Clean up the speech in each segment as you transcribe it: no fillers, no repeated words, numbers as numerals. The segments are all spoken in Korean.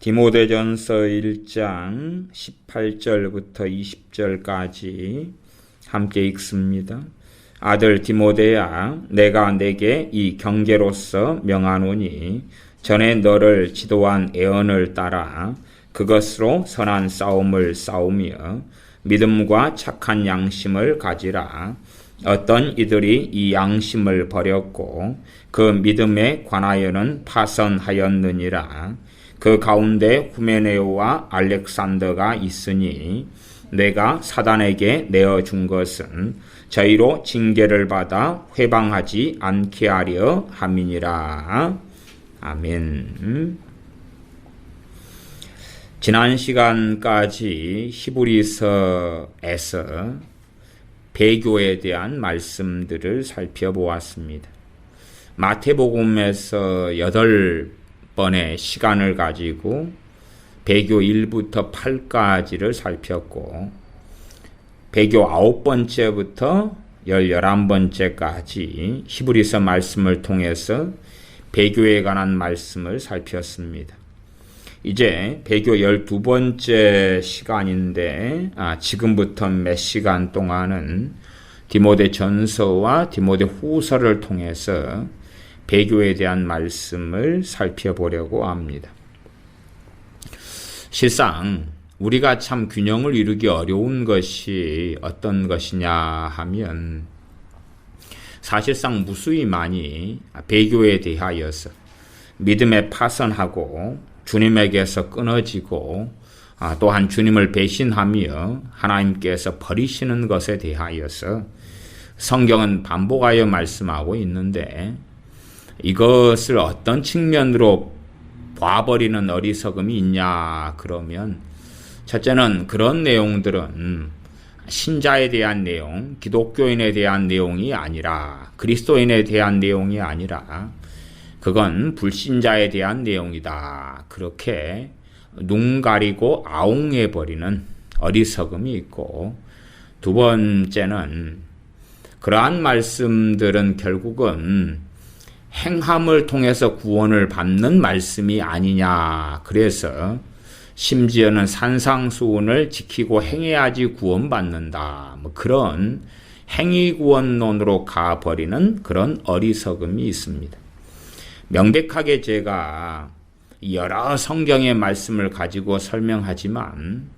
디모데전서 1장 18절부터 20절까지 함께 읽습니다. 아들 디모데야, 내가 내게 이 경계로서 명하노니 전에 너를 지도한 애언을 따라 그것으로 선한 싸움을 싸우며 믿음과 착한 양심을 가지라. 어떤 이들이 이 양심을 버렸고 그 믿음에 관하여는 파선하였느니라. 그 가운데 후메네오와 알렉산더가 있으니 내가 사단에게 내어준 것은 저희로 징계를 받아 회방하지 않게 하려 함이니라. 아멘. 지난 시간까지 히브리서에서 배교에 대한 말씀들을 살펴보았습니다. 마태복음에서 8번의 시간을 가지고 배교 1부터 8까지를 살폈고 배교 9번째부터 11번째까지 히브리서 말씀을 통해서 배교에 관한 말씀을 살폈습니다. 이제 배교 12번째 시간인데 지금부터 몇 시간 동안은 디모데 전서와 디모데 후서를 통해서 배교에 대한 말씀을 살펴보려고 합니다. 실상 우리가 참 균형을 이루기 어려운 것이 어떤 것이냐 하면 사실상 무수히 많이 배교에 대하여서 믿음에 파선하고 주님에게서 끊어지고 또한 주님을 배신하며 하나님께서 버리시는 것에 대하여서 성경은 반복하여 말씀하고 있는데 이것을 어떤 측면으로 봐버리는 어리석음이 있냐 그러면 첫째는 그런 내용들은 신자에 대한 내용, 기독교인에 대한 내용이 아니라 그리스도인에 대한 내용이 아니라 그건 불신자에 대한 내용이다. 그렇게 눈 가리고 아웅해버리는 어리석음이 있고 두 번째는 그러한 말씀들은 결국은 행함을 통해서 구원을 받는 말씀이 아니냐. 그래서 심지어는 산상수훈을 지키고 행해야지 구원받는다. 그런 행위구원론으로 가버리는 그런 어리석음이 있습니다. 명백하게 제가 여러 성경의 말씀을 가지고 설명하지만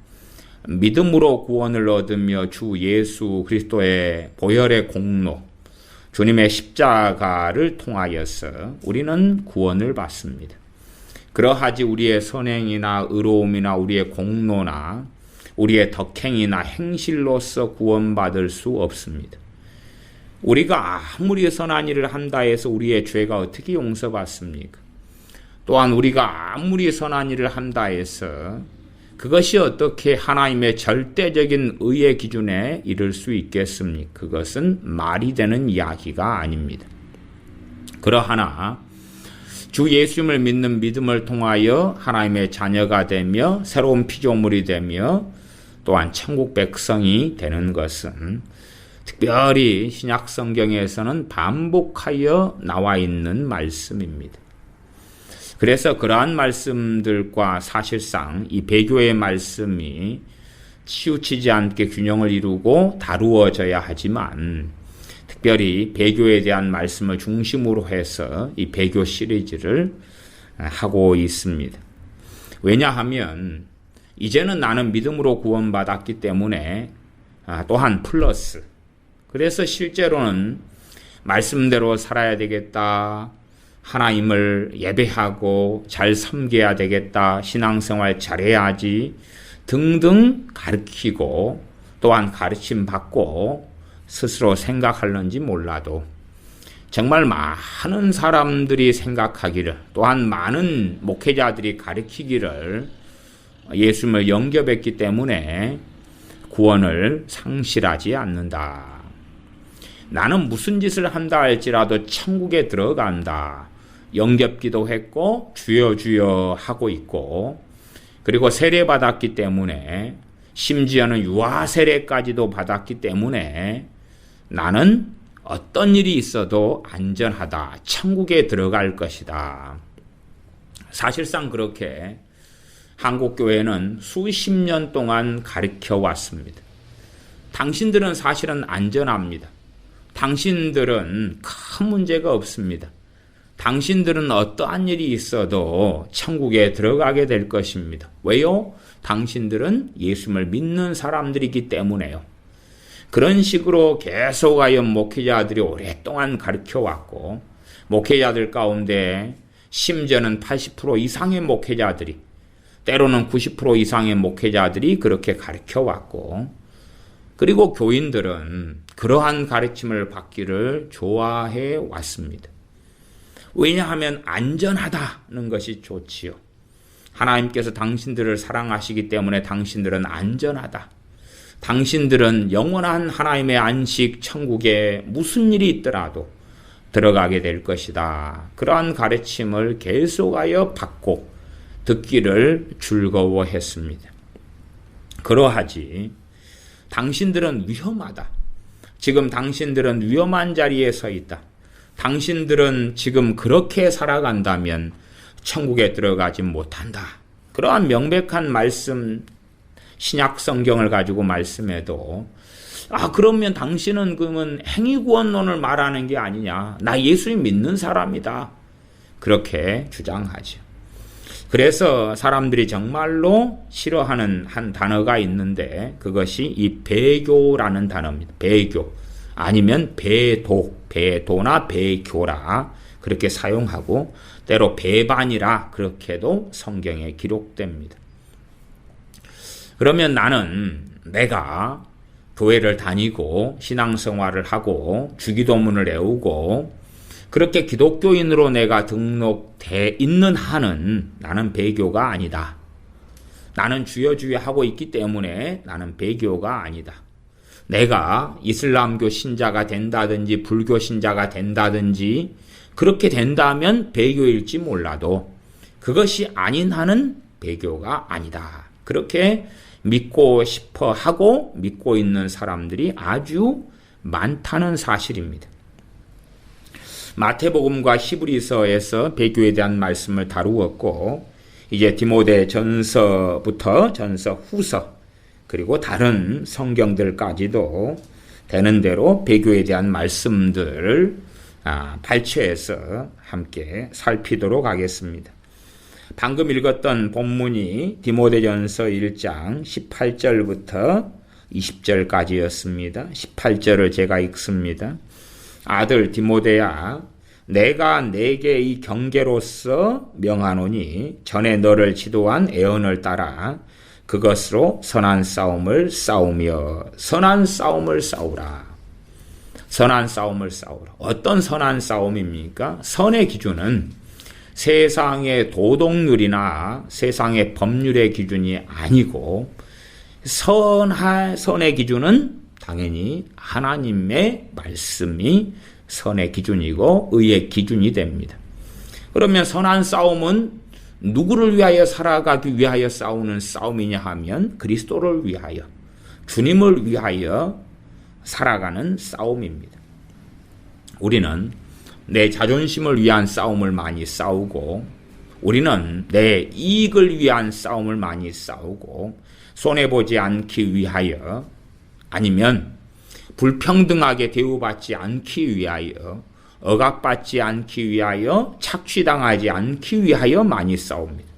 믿음으로 구원을 얻으며 주 예수 그리스도의 보혈의 공로, 주님의 십자가를 통하여서 우리는 구원을 받습니다. 그러하지 우리의 선행이나 의로움이나 우리의 공로나 우리의 덕행이나 행실로서 구원받을 수 없습니다. 우리가 아무리 선한 일을 한다 해서 우리의 죄가 어떻게 용서받습니까? 또한 우리가 아무리 선한 일을 한다 해서 그것이 어떻게 하나님의 절대적인 의의 기준에 이를 수 있겠습니까? 그것은 말이 되는 이야기가 아닙니다. 그러하나 주 예수님을 믿는 믿음을 통하여 하나님의 자녀가 되며 새로운 피조물이 되며 또한 천국 백성이 되는 것은 특별히 신약 성경에서는 반복하여 나와 있는 말씀입니다. 그래서 그러한 말씀들과 사실상 이 배교의 말씀이 치우치지 않게 균형을 이루고 다루어져야 하지만 특별히 배교에 대한 말씀을 중심으로 해서 이 배교 시리즈를 하고 있습니다. 왜냐하면 이제는 나는 믿음으로 구원받았기 때문에 또한 플러스 그래서 실제로는 말씀대로 살아야 되겠다. 하나님을 예배하고 잘 섬겨야 되겠다. 신앙생활 잘해야지 등등 가르치고 또한 가르침 받고 스스로 생각할는지 몰라도 정말 많은 사람들이 생각하기를 또한 많은 목회자들이 가르치기를 예수님을 영접했기 때문에 구원을 상실하지 않는다. 나는 무슨 짓을 한다 할지라도 천국에 들어간다. 영접기도 했고 주여 주여 하고 있고 그리고 세례받았기 때문에 심지어는 유아 세례까지도 받았기 때문에 나는 어떤 일이 있어도 안전하다. 천국에 들어갈 것이다. 사실상 그렇게 한국교회는 수십 년 동안 가르쳐 왔습니다. 당신들은 사실은 안전합니다. 당신들은 큰 문제가 없습니다. 당신들은 어떠한 일이 있어도 천국에 들어가게 될 것입니다. 왜요? 당신들은 예수님을 믿는 사람들이기 때문에요. 그런 식으로 계속하여 목회자들이 오랫동안 가르쳐 왔고, 목회자들 가운데 심지어는 80% 이상의 목회자들이, 때로는 90% 이상의 목회자들이 그렇게 가르쳐 왔고, 그리고 교인들은 그러한 가르침을 받기를 좋아해 왔습니다. 왜냐하면 안전하다는 것이 좋지요. 하나님께서 당신들을 사랑하시기 때문에 당신들은 안전하다. 당신들은 영원한 하나님의 안식 천국에 무슨 일이 있더라도 들어가게 될 것이다. 그러한 가르침을 계속하여 받고 듣기를 즐거워했습니다. 그러하지 당신들은 위험하다. 지금 당신들은 위험한 자리에 서 있다. 당신들은 지금 그렇게 살아간다면 천국에 들어가지 못한다. 그러한 명백한 말씀, 신약 성경을 가지고 말씀해도 그러면 당신은 그러면 행위구원론을 말하는 게 아니냐. 나 예수님 믿는 사람이다. 그렇게 주장하죠. 그래서 사람들이 정말로 싫어하는 한 단어가 있는데 그것이 이 배교라는 단어입니다. 배교. 아니면 배도나 배교라 그렇게 사용하고 때로 배반이라 그렇게도 성경에 기록됩니다. 그러면 나는 내가 교회를 다니고 신앙생활을 하고 주기도문을 외우고 그렇게 기독교인으로 내가 등록돼 있는 한은 나는 배교가 아니다. 나는 주여 주여 하고 있기 때문에 나는 배교가 아니다. 내가 이슬람교 신자가 된다든지 불교 신자가 된다든지 그렇게 된다면 배교일지 몰라도 그것이 아닌 한은 배교가 아니다. 그렇게 믿고 싶어 하고 믿고 있는 사람들이 아주 많다는 사실입니다. 마태복음과 히브리서에서 배교에 대한 말씀을 다루었고 이제 디모데 전서부터 전서 후서 그리고 다른 성경들까지도 되는 대로 배교에 대한 말씀들을 발췌해서 함께 살피도록 하겠습니다. 방금 읽었던 본문이 디모데전서 1장 18절부터 20절까지였습니다. 18절을 제가 읽습니다. 아들 디모데야, 내가 내게 이 경계로서 명하노니 전에 너를 지도한 애언을 따라 그것으로 선한 싸움을 싸우며 선한 싸움을 싸우라. 선한 싸움을 싸우라. 어떤 선한 싸움입니까? 선의 기준은 세상의 도덕률이나 세상의 법률의 기준이 아니고 선의 기준은 당연히 하나님의 말씀이 선의 기준이고 의의 기준이 됩니다. 그러면 선한 싸움은 누구를 위하여 살아가기 위하여 싸우는 싸움이냐 하면 그리스도를 위하여 주님을 위하여 살아가는 싸움입니다. 우리는 내 자존심을 위한 싸움을 많이 싸우고 우리는 내 이익을 위한 싸움을 많이 싸우고 손해보지 않기 위하여 아니면 불평등하게 대우받지 않기 위하여 억압받지 않기 위하여 착취당하지 않기 위하여 많이 싸웁니다.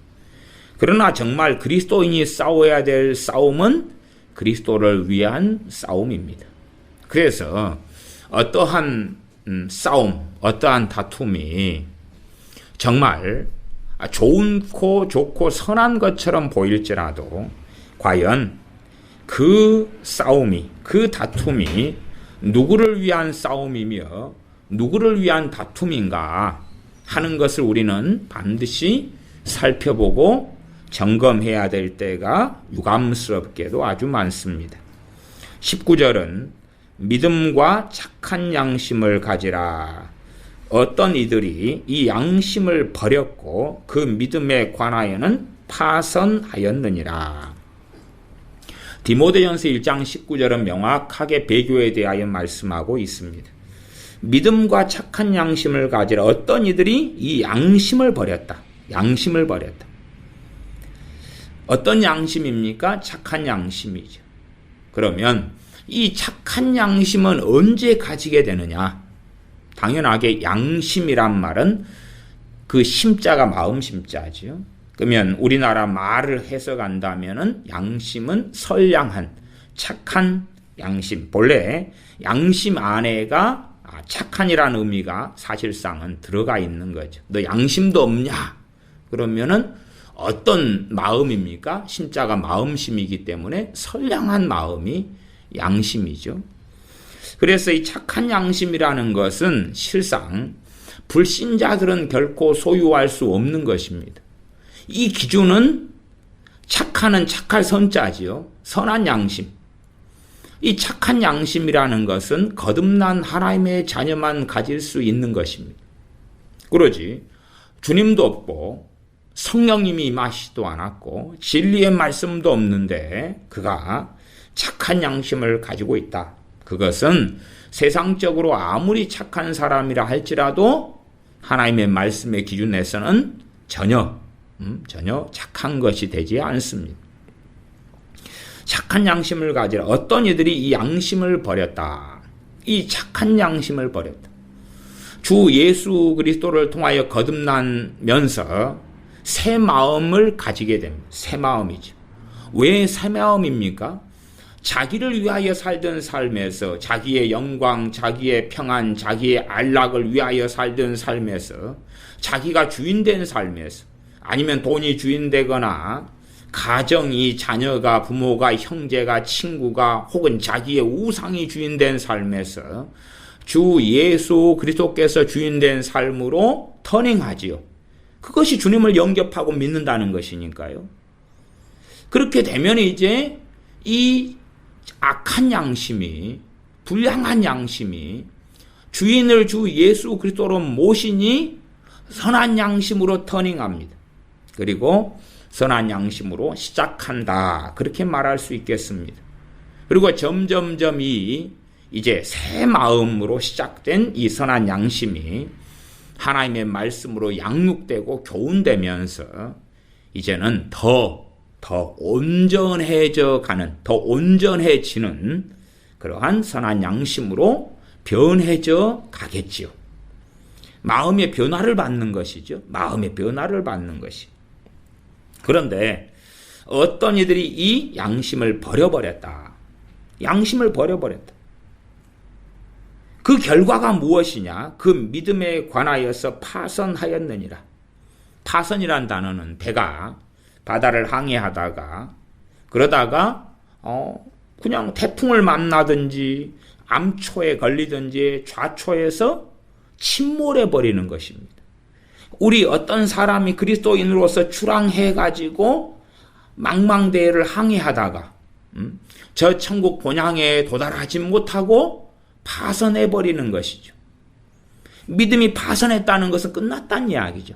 그러나 정말 그리스도인이 싸워야 될 싸움은 그리스도를 위한 싸움입니다. 그래서 어떠한 싸움, 어떠한 다툼이 정말 좋고 선한 것처럼 보일지라도 과연 그 싸움이, 그 다툼이 누구를 위한 싸움이며 누구를 위한 다툼인가 하는 것을 우리는 반드시 살펴보고 점검해야 될 때가 유감스럽게도 아주 많습니다. 19절은 믿음과 착한 양심을 가지라. 어떤 이들이 이 양심을 버렸고 그 믿음에 관하여는 파선하였느니라. 디모데전서 1장 19절은 명확하게 배교에 대하여 말씀하고 있습니다. 믿음과 착한 양심을 가지라. 어떤 이들이 이 양심을 버렸다. 양심을 버렸다. 어떤 양심입니까? 착한 양심이죠. 그러면 이 착한 양심은 언제 가지게 되느냐? 당연하게 양심이란 말은 그 심자가 마음 심자죠. 그러면 우리나라 말을 해석한다면은 양심은 선량한, 착한 양심. 본래 양심 안에가 착한이라는 의미가 사실상은 들어가 있는 거죠. 너 양심도 없냐? 그러면은 어떤 마음입니까? 심자가 마음심이기 때문에 선량한 마음이 양심이죠. 그래서 이 착한 양심이라는 것은 실상 불신자들은 결코 소유할 수 없는 것입니다. 이 기준은 착한은 착할 선자지요. 선한 양심. 이 착한 양심이라는 것은 거듭난 하나님의 자녀만 가질 수 있는 것입니다. 그러지 주님도 없고 성령님이 임하시지도 않았고 진리의 말씀도 없는데 그가 착한 양심을 가지고 있다. 그것은 세상적으로 아무리 착한 사람이라 할지라도 하나님의 말씀의 기준에서는 전혀 착한 것이 되지 않습니다. 착한 양심을 가지라. 어떤 이들이 이 양심을 버렸다. 이 착한 양심을 버렸다. 주 예수 그리스도를 통하여 거듭나면서 새 마음을 가지게 됩니다. 새 마음이죠. 왜 새 마음입니까? 자기를 위하여 살던 삶에서 자기의 영광, 자기의 평안, 자기의 안락을 위하여 살던 삶에서 자기가 주인된 삶에서 아니면 돈이 주인되거나 가정이 자녀가 부모가 형제가 친구가 혹은 자기의 우상이 주인된 삶에서 주 예수 그리스도께서 주인된 삶으로 터닝하지요. 그것이 주님을 영접하고 믿는다는 것이니까요. 그렇게 되면 이제 이 악한 양심이 불량한 양심이 주인을 주 예수 그리스도로 모시니 선한 양심으로 터닝합니다. 그리고 선한 양심으로 시작한다. 그렇게 말할 수 있겠습니다. 그리고 점점점 이제 새 마음으로 시작된 이 선한 양심이 하나님의 말씀으로 양육되고 교훈되면서 이제는 더 온전해져 가는, 더 온전해지는 그러한 선한 양심으로 변해져 가겠지요. 마음의 변화를 받는 것이죠. 마음의 변화를 받는 것이. 그런데 어떤 이들이 이 양심을 버려버렸다. 양심을 버려버렸다. 그 결과가 무엇이냐? 그 믿음에 관하여서 파선하였느니라. 파선이란 단어는 배가 바다를 항해하다가 그러다가 그냥 태풍을 만나든지 암초에 걸리든지 좌초에서 침몰해 버리는 것입니다. 우리 어떤 사람이 그리스도인으로서 출항해가지고 망망대해를 항해하다가 저 천국 본향에 도달하지 못하고 파선해 버리는 것이죠. 믿음이 파선했다는 것은 끝났다는 이야기죠.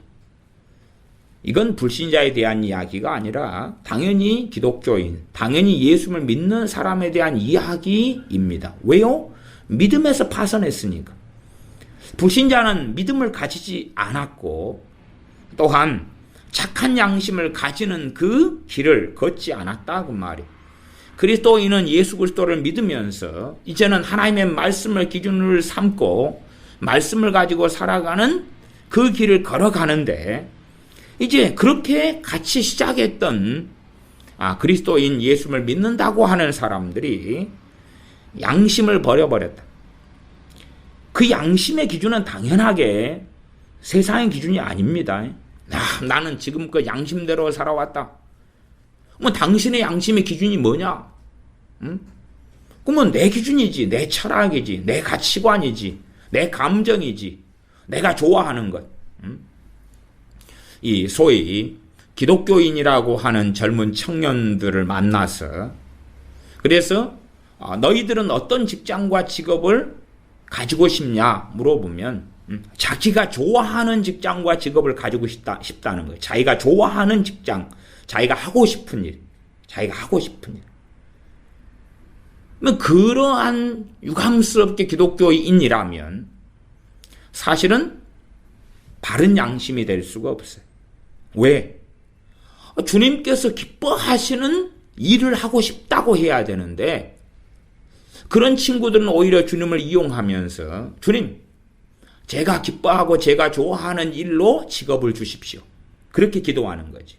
이건 불신자에 대한 이야기가 아니라 당연히 기독교인, 당연히 예수를 믿는 사람에 대한 이야기입니다. 왜요? 믿음에서 파선했으니까. 불신자는 믿음을 가지지 않았고 또한 착한 양심을 가지는 그 길을 걷지 않았다 그 말이에요. 그리스도인은 예수 그리스도를 믿으면서 이제는 하나님의 말씀을 기준으로 삼고 말씀을 가지고 살아가는 그 길을 걸어가는데 이제 그렇게 같이 시작했던 그리스도인 예수를 믿는다고 하는 사람들이 양심을 버려버렸다. 그 양심의 기준은 당연하게 세상의 기준이 아닙니다. 나는 지금껏 양심대로 살아왔다. 당신의 양심의 기준이 뭐냐? 그러면 내 기준이지, 내 철학이지, 내 가치관이지, 내 감정이지, 내가 좋아하는 것. 이 소위 기독교인이라고 하는 젊은 청년들을 만나서 그래서 너희들은 어떤 직장과 직업을 가지고 싶냐 물어보면 자기가 좋아하는 직장과 직업을 가지고 싶다는 거예요. 자기가 좋아하는 직장, 자기가 하고 싶은 일. 그러한 유감스럽게 기독교인이라면 사실은 바른 양심이 될 수가 없어요. 왜? 주님께서 기뻐하시는 일을 하고 싶다고 해야 되는데, 그런 친구들은 오히려 주님을 이용하면서 주님, 제가 기뻐하고 제가 좋아하는 일로 직업을 주십시오. 그렇게 기도하는 거지.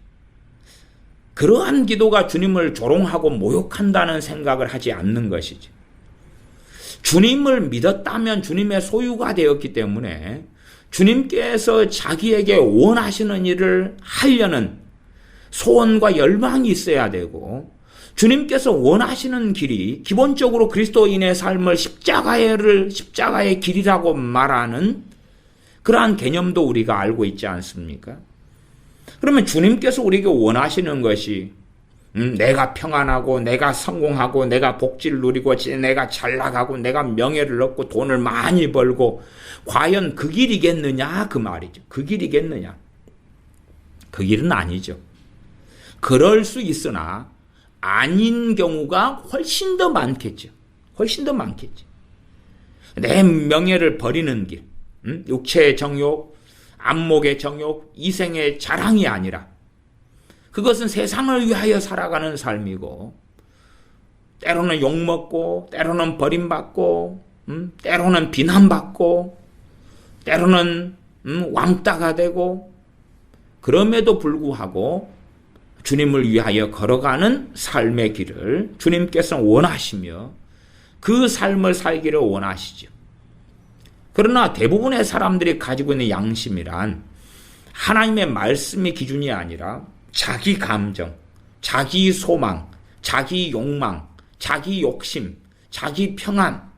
그러한 기도가 주님을 조롱하고 모욕한다는 생각을 하지 않는 것이지. 주님을 믿었다면 주님의 소유가 되었기 때문에 주님께서 자기에게 원하시는 일을 하려는 소원과 열망이 있어야 되고, 주님께서 원하시는 길이 기본적으로 그리스도인의 삶을 십자가의 길이라고 말하는 그러한 개념도 우리가 알고 있지 않습니까? 그러면 주님께서 우리에게 원하시는 것이 내가 평안하고 내가 성공하고 내가 복지를 누리고 내가 잘 나가고 내가 명예를 얻고 돈을 많이 벌고, 과연 그 길이겠느냐 그 말이죠. 그 길이겠느냐. 그 길은 아니죠. 그럴 수 있으나 아닌 경우가 훨씬 더 많겠죠. 훨씬 더 많겠죠. 내 명예를 버리는 길, 육체의 정욕, 안목의 정욕, 이생의 자랑이 아니라 그것은 세상을 위하여 살아가는 삶이고, 때로는 욕먹고 때로는 버림받고 때로는 비난받고 때로는 왕따가 되고, 그럼에도 불구하고 주님을 위하여 걸어가는 삶의 길을 주님께서는 원하시며 그 삶을 살기를 원하시죠. 그러나 대부분의 사람들이 가지고 있는 양심이란 하나님의 말씀이 기준이 아니라 자기 감정, 자기 소망, 자기 욕망, 자기 욕심, 자기 평안,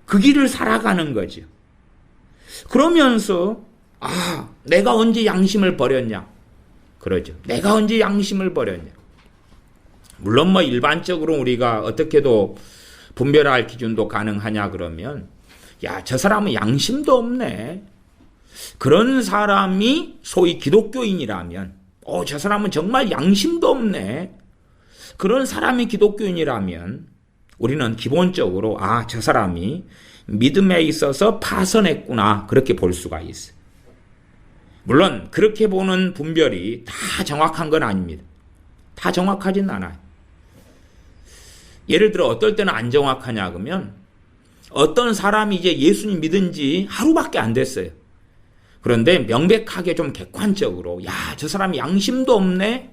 그 길을 살아가는 거죠. 그러면서 내가 언제 양심을 버렸냐? 그러죠. 내가 언제 양심을 버렸냐? 물론 일반적으로 우리가 어떻게도 분별할 기준도 가능하냐 그러면, 저 사람은 양심도 없네. 그런 사람이 소위 기독교인이라면, 저 사람은 정말 양심도 없네. 그런 사람이 기독교인이라면 우리는 기본적으로 저 사람이 믿음에 있어서 파선했구나, 그렇게 볼 수가 있어요. 물론 그렇게 보는 분별이 다 정확한 건 아닙니다. 다 정확하진 않아요. 예를 들어 어떨 때는 안 정확하냐 그러면, 어떤 사람이 이제 예수님 믿은 지 하루밖에 안 됐어요. 그런데 명백하게 좀 객관적으로 저 사람이 양심도 없네,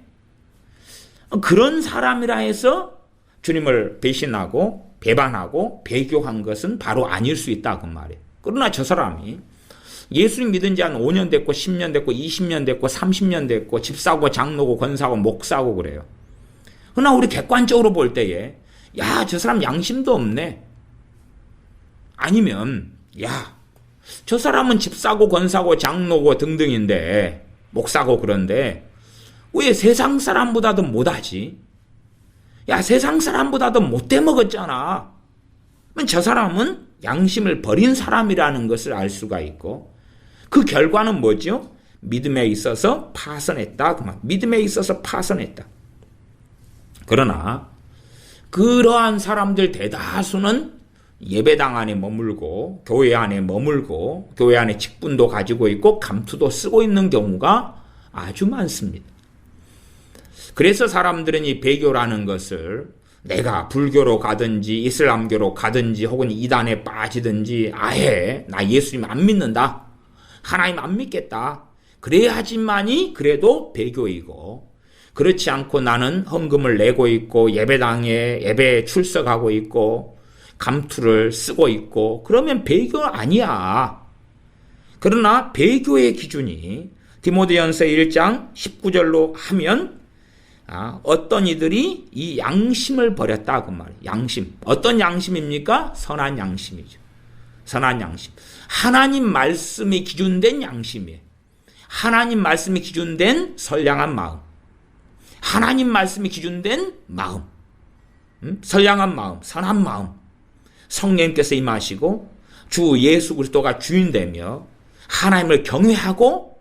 그런 사람이라 해서 주님을 배신하고 배반하고 배교한 것은 바로 아닐 수 있다 그 말이에요. 그러나 저 사람이 예수님 믿은 지 한 5년 됐고 10년 됐고 20년 됐고 30년 됐고 집 사고 장로고 권사고 목사고 그래요. 그러나 우리 객관적으로 볼 때에 저 사람 양심도 없네, 아니면 저 사람은 집 사고 권사고 장로고 등등인데 목사고, 그런데 왜 세상 사람보다도 못하지? 세상 사람보다도 못돼 먹었잖아. 그럼 저 사람은 양심을 버린 사람이라는 것을 알 수가 있고, 그 결과는 뭐죠? 믿음에 있어서 파선했다. 믿음에 있어서 파선했다. 그러나 그러한 사람들 대다수는 예배당 안에 머물고 교회 안에 머물고 교회 안에 직분도 가지고 있고 감투도 쓰고 있는 경우가 아주 많습니다. 그래서 사람들은 이 배교라는 것을 내가 불교로 가든지 이슬람교로 가든지 혹은 이단에 빠지든지 아예 나 예수님 안 믿는다, 하나님 안 믿겠다, 그래야지만이 그래도 배교이고, 그렇지 않고 나는 헌금을 내고 있고 예배당에 예배에 출석하고 있고 감투를 쓰고 있고 그러면 배교 아니야. 그러나 배교의 기준이 디모데전서 1장 19절로 하면 어떤 이들이 이 양심을 버렸다 그 말이에요. 양심. 어떤 양심입니까? 선한 양심이죠. 선한 양심. 하나님 말씀이 기준된 양심이에요. 하나님 말씀이 기준된 선량한 마음. 하나님 말씀이 기준된 마음. 선량한 마음, 선한 마음. 성령님께서 임하시고 주 예수 그리스도가 주인되며 하나님을 경외하고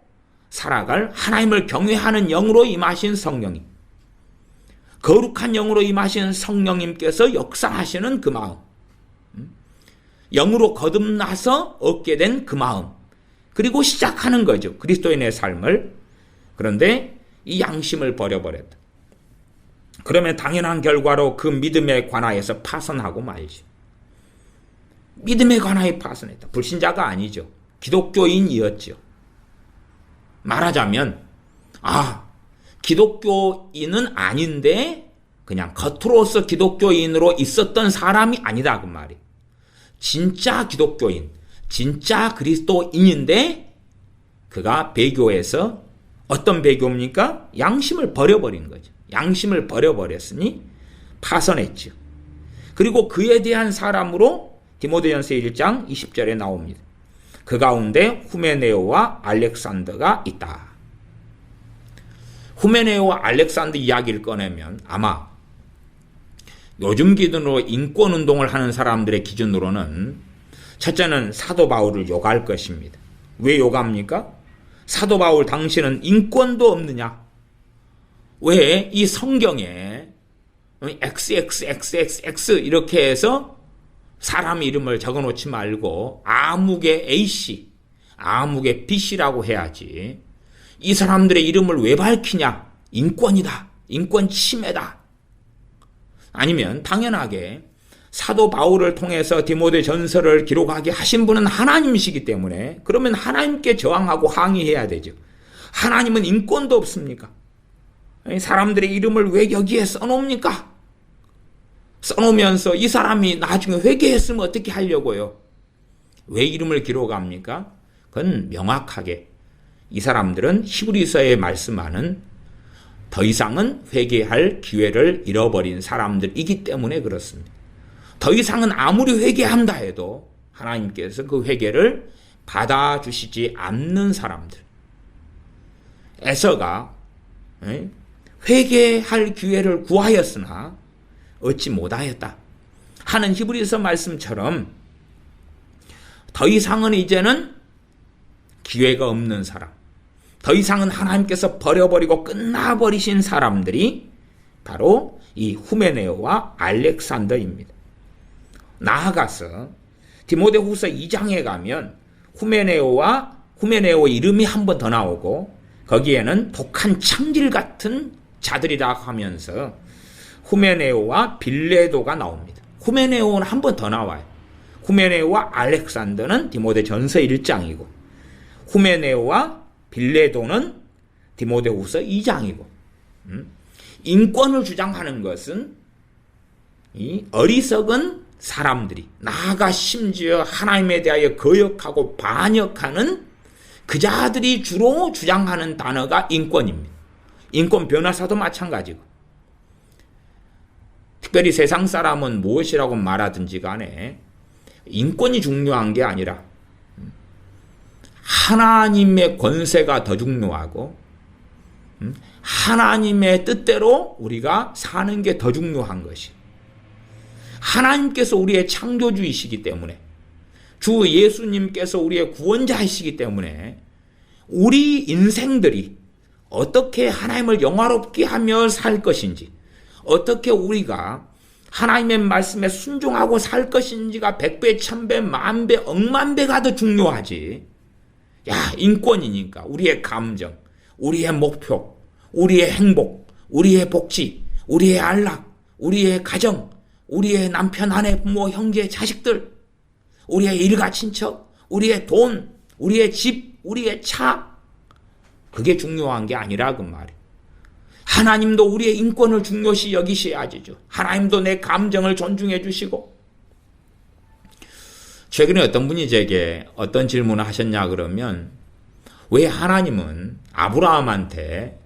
살아갈 하나님을 경외하는 영으로 임하신 성령님. 거룩한 영으로 임하신 성령님께서 역사하시는 그 마음. 영으로 거듭나서 얻게 된 그 마음. 그리고 시작하는 거죠. 그리스도인의 삶을. 그런데 이 양심을 버려버렸다. 그러면 당연한 결과로 그 믿음에 관하여서 파선하고 말지. 믿음에 관하여 파선했다. 불신자가 아니죠. 기독교인이었죠. 말하자면 기독교인은 아닌데 그냥 겉으로서 기독교인으로 있었던 사람이 아니다 그 말이. 진짜 기독교인, 진짜 그리스도인인데 그가 배교에서 어떤 배교입니까? 양심을 버려버린 거죠. 양심을 버려버렸으니 파선했죠. 그리고 그에 대한 사람으로 디모데전서 1장 20절에 나옵니다. 그 가운데 후메네오와 알렉산더가 있다. 후메네오와 알렉산더 이야기를 꺼내면 아마 요즘 기준으로 인권운동을 하는 사람들의 기준으로는 첫째는 사도 바울을 욕할 것입니다. 왜 욕합니까? 사도 바울 당신은 인권도 없느냐? 왜 이 성경에 XXXXX 이렇게 해서 사람 이름을 적어놓지 말고 아무개 A씨, 아무개 B씨라고 해야지. 이 사람들의 이름을 왜 밝히냐? 인권이다. 인권 침해다. 아니면 당연하게 사도 바울을 통해서 디모데 전서를 기록하게 하신 분은 하나님이시기 때문에 그러면 하나님께 저항하고 항의해야 되죠. 하나님은 인권도 없습니까? 사람들의 이름을 왜 여기에 써놓습니까? 써놓으면서 이 사람이 나중에 회개했으면 어떻게 하려고요? 왜 이름을 기록합니까? 그건 명확하게 이 사람들은 히브리서에 말씀하는 더 이상은 회개할 기회를 잃어버린 사람들이기 때문에 그렇습니다. 더 이상은 아무리 회개한다 해도 하나님께서 그 회개를 받아주시지 않는 사람들. 에서가 회개할 기회를 구하였으나 얻지 못하였다 하는 히브리서 말씀처럼 더 이상은 이제는 기회가 없는 사람, 더 이상은 하나님께서 버려버리고 끝나버리신 사람들이 바로 이 후메네오와 알렉산더입니다. 나아가서 디모데후서 2장에 가면 후메네오 이름이 한 번 더 나오고 거기에는 독한 창질 같은 자들이라 하면서 후메네오와 빌레도가 나옵니다. 후메네오는 한 번 더 나와요. 후메네오와 알렉산더는 디모데 전서 1장이고 후메네오와 빌레도는 디모데후서 2장이고 인권을 주장하는 것은 이 어리석은 사람들이 나아가 심지어 하나님에 대하여 거역하고 반역하는 그 자들이 주로 주장하는 단어가 인권입니다. 인권 변호사도 마찬가지고 특별히 세상 사람은 무엇이라고 말하든지 간에 인권이 중요한 게 아니라 하나님의 권세가 더 중요하고 하나님의 뜻대로 우리가 사는 게 더 중요한 것이 하나님께서 우리의 창조주이시기 때문에 주 예수님께서 우리의 구원자이시기 때문에 우리 인생들이 어떻게 하나님을 영화롭게 하며 살 것인지 어떻게 우리가 하나님의 말씀에 순종하고 살 것인지가 100배, 1000배, 10,000배, 억만 배가 더 중요하지. 인권이니까 우리의 감정, 우리의 목표, 우리의 행복, 우리의 복지, 우리의 안락, 우리의 가정, 우리의 남편, 아내, 부모, 형제, 자식들, 우리의 일가 친척, 우리의 돈, 우리의 집, 우리의 차 그게 중요한 게 아니라 그 말이에요. 하나님도 우리의 인권을 중요시 여기셔야죠. 하나님도 내 감정을 존중해 주시고 최근에 어떤 분이 제게 어떤 질문을 하셨냐 그러면 왜 하나님은 아브라함한테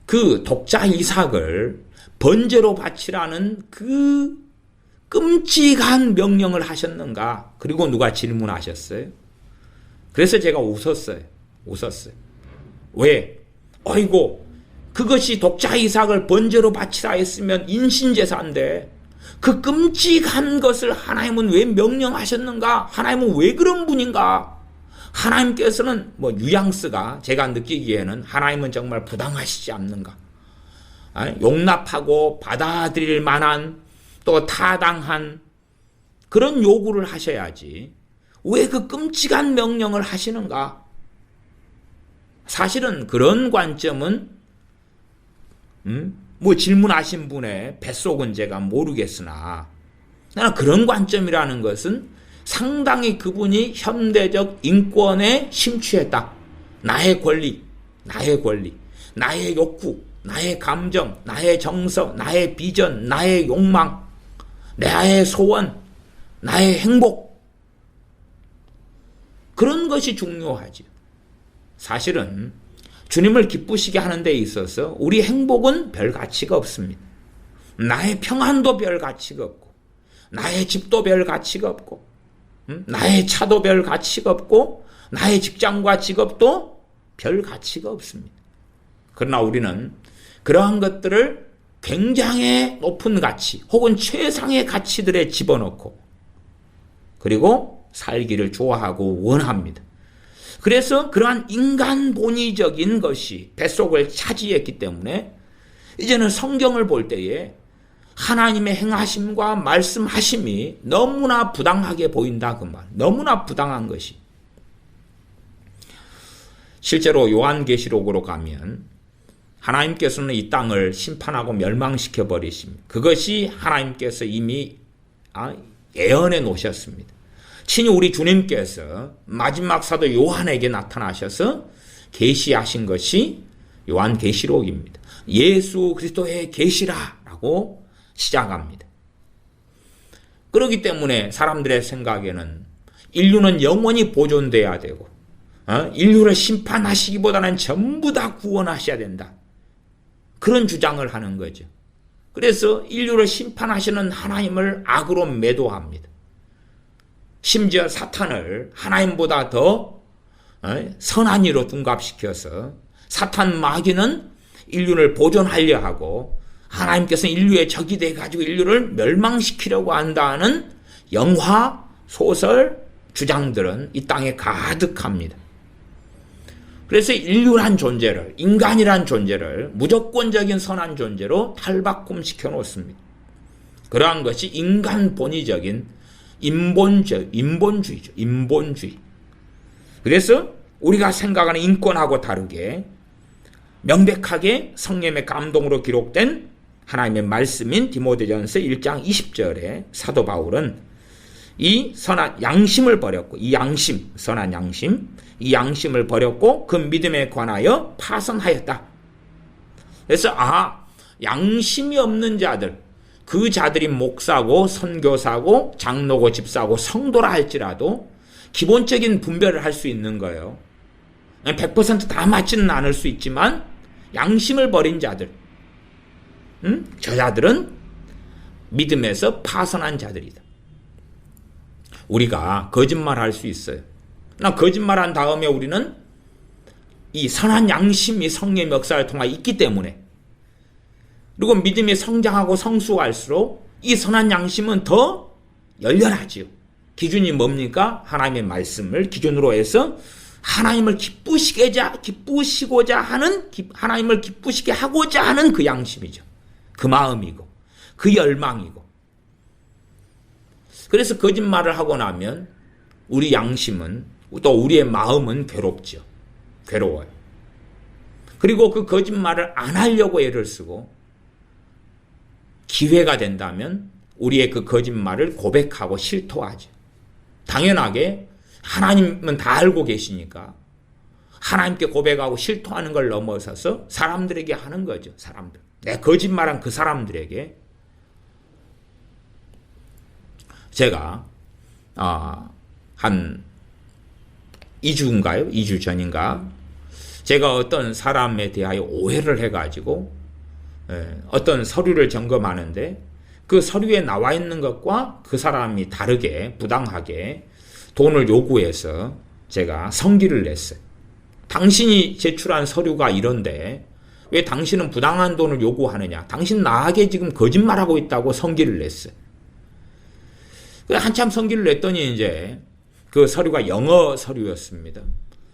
그 독자 이삭을 번제로 바치라는 그 끔찍한 명령을 하셨는가? 그리고 누가 질문하셨어요? 그래서 제가 웃었어요. 왜? 어이고 그것이 독자 이삭을 번제로 바치라 했으면 인신제사인데 그 끔찍한 것을 하나님은 왜 명령하셨는가? 하나님은 왜 그런 분인가? 하나님께서는 뉘앙스가 제가 느끼기에는 하나님은 정말 부당하시지 않는가? 용납하고 받아들일 만한 또 타당한 그런 요구를 하셔야지 왜 그 끔찍한 명령을 하시는가? 사실은 그런 관점은 뭐 질문하신 분의 뱃속은 제가 모르겠으나 나는 그런 관점이라는 것은 상당히 그분이 현대적 인권에 심취했다. 나의 권리, 나의 욕구, 나의 감정, 나의 정서, 나의 비전, 나의 욕망, 나의 소원, 나의 행복. 그런 것이 중요하지. 사실은 주님을 기쁘시게 하는 데 있어서 우리 행복은 별 가치가 없습니다. 나의 평안도 별 가치가 없고, 나의 집도 별 가치가 없고, 나의 차도 별 가치가 없고, 나의 직장과 직업도 별 가치가 없습니다. 그러나 우리는 그러한 것들을 굉장히 높은 가치 혹은 최상의 가치들에 집어넣고 그리고 살기를 좋아하고 원합니다. 그래서 그러한 인간 본의적인 것이 뱃속을 차지했기 때문에 이제는 성경을 볼 때에 하나님의 행하심과 말씀하심이 너무나 부당하게 보인다 그 말. 너무나 부당한 것이. 실제로 요한계시록으로 가면 하나님께서는 이 땅을 심판하고 멸망시켜 버리십니다. 그것이 하나님께서 이미 예언해 놓으셨습니다. 친히 우리 주님께서 마지막 사도 요한에게 나타나셔서 계시하신 것이 요한계시록입니다. 예수 그리스도의 계시라라고 시작합니다. 그렇기 때문에 사람들의 생각에는 인류는 영원히 보존돼야 되고 인류를 심판하시기보다는 전부 다 구원하셔야 된다. 그런 주장을 하는 거죠. 그래서 인류를 심판하시는 하나님을 악으로 매도합니다. 심지어 사탄을 하나님보다 더 선한 이로 둔갑시켜서 사탄 마귀는 인류를 보존하려 하고 하나님께서는 인류의 적이 돼가지고 인류를 멸망시키려고 한다는 영화, 소설, 주장들은 이 땅에 가득합니다. 그래서 인류란 존재를, 인간이란 존재를 무조건적인 선한 존재로 탈바꿈시켜 놓습니다. 그러한 것이 인간 본의적인 인본주의죠. 인본주의. 그래서 우리가 생각하는 인권하고 다르게 명백하게 성령의 감동으로 기록된 하나님의 말씀인 디모데전서 1장 20절에 사도 바울은 이 선한 양심을 버렸고 이 양심, 선한 양심, 이 양심을 버렸고 그 믿음에 관하여 파선하였다. 그래서 양심이 없는 자들, 그 자들이 목사고 선교사고 장로고 집사고 성도라 할지라도 기본적인 분별을 할 수 있는 거예요. 100% 다 맞지는 않을 수 있지만 양심을 버린 자들, 저 자들은 믿음에서 파선한 자들이다. 우리가 거짓말할 수 있어요. 나 거짓말한 다음에 우리는 이 선한 양심이 성령의 역사를 통해 있기 때문에 그리고 믿음이 성장하고 성숙할수록 이 선한 양심은 더 열렬하지요. 기준이 뭡니까? 하나님의 말씀을 기준으로 해서 하나님을 기쁘시고자 하는, 하나님을 기쁘시게 하고자 하는 그 양심이죠. 그 마음이고, 그 열망이고. 그래서 거짓말을 하고 나면 우리 양심은, 또 우리의 마음은 괴롭죠. 괴로워요. 그리고 그 거짓말을 안 하려고 애를 쓰고, 기회가 된다면 우리의 그 거짓말을 고백하고 실토하죠. 당연하게 하나님은 다 알고 계시니까 하나님께 고백하고 실토하는 걸 넘어서서 사람들에게 하는 거죠. 사람들. 내 거짓말한 그 사람들에게. 제가 한 2주인가요? 2주 전인가? 제가 어떤 사람에 대하여 오해를 해가지고 어떤 서류를 점검하는데 그 서류에 나와 있는 것과 그 사람이 다르게 부당하게 돈을 요구해서 제가 성기를 냈어요. 당신이 제출한 서류가 이런데 왜 당신은 부당한 돈을 요구하느냐? 당신 나에게 지금 거짓말하고 있다고 성기를 냈어요. 한참 성기를 냈더니 이제 그 서류가 영어 서류였습니다.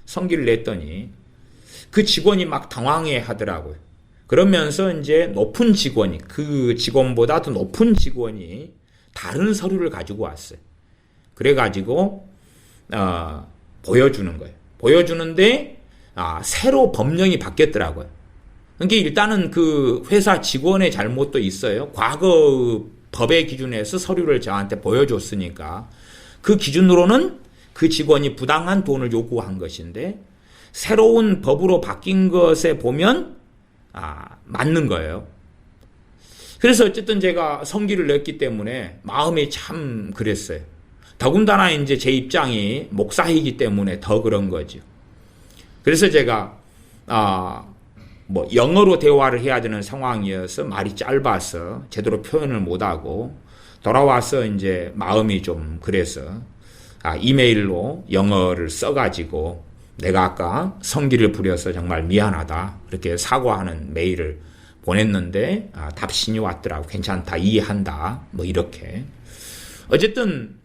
성기를 냈더니 그 직원이 막 당황해 하더라고요. 그러면서 이제 높은 직원이, 그 직원보다 더 높은 직원이 다른 서류를 가지고 왔어요. 그래가지고 보여주는 거예요. 보여주는데 새로 법령이 바뀌었더라고요. 그러니까 일단은 그 회사 직원의 잘못도 있어요. 과거 법의 기준에서 서류를 저한테 보여줬으니까 그 기준으로는 그 직원이 부당한 돈을 요구한 것인데 새로운 법으로 바뀐 것에 보면 맞는 거예요. 그래서 어쨌든 제가 성기를 냈기 때문에 마음이 참 그랬어요. 더군다나 이제 제 입장이 목사이기 때문에 더 그런 거죠. 그래서 제가 영어로 대화를 해야 되는 상황이어서 말이 짧아서 제대로 표현을 못하고 돌아와서 이제 마음이 좀 그래서 이메일로 영어를 써가지고 내가 아까 성기를 부려서 정말 미안하다 이렇게 사과하는 메일을 보냈는데 답신이 왔더라고. 괜찮다, 이해한다, 이렇게. 어쨌든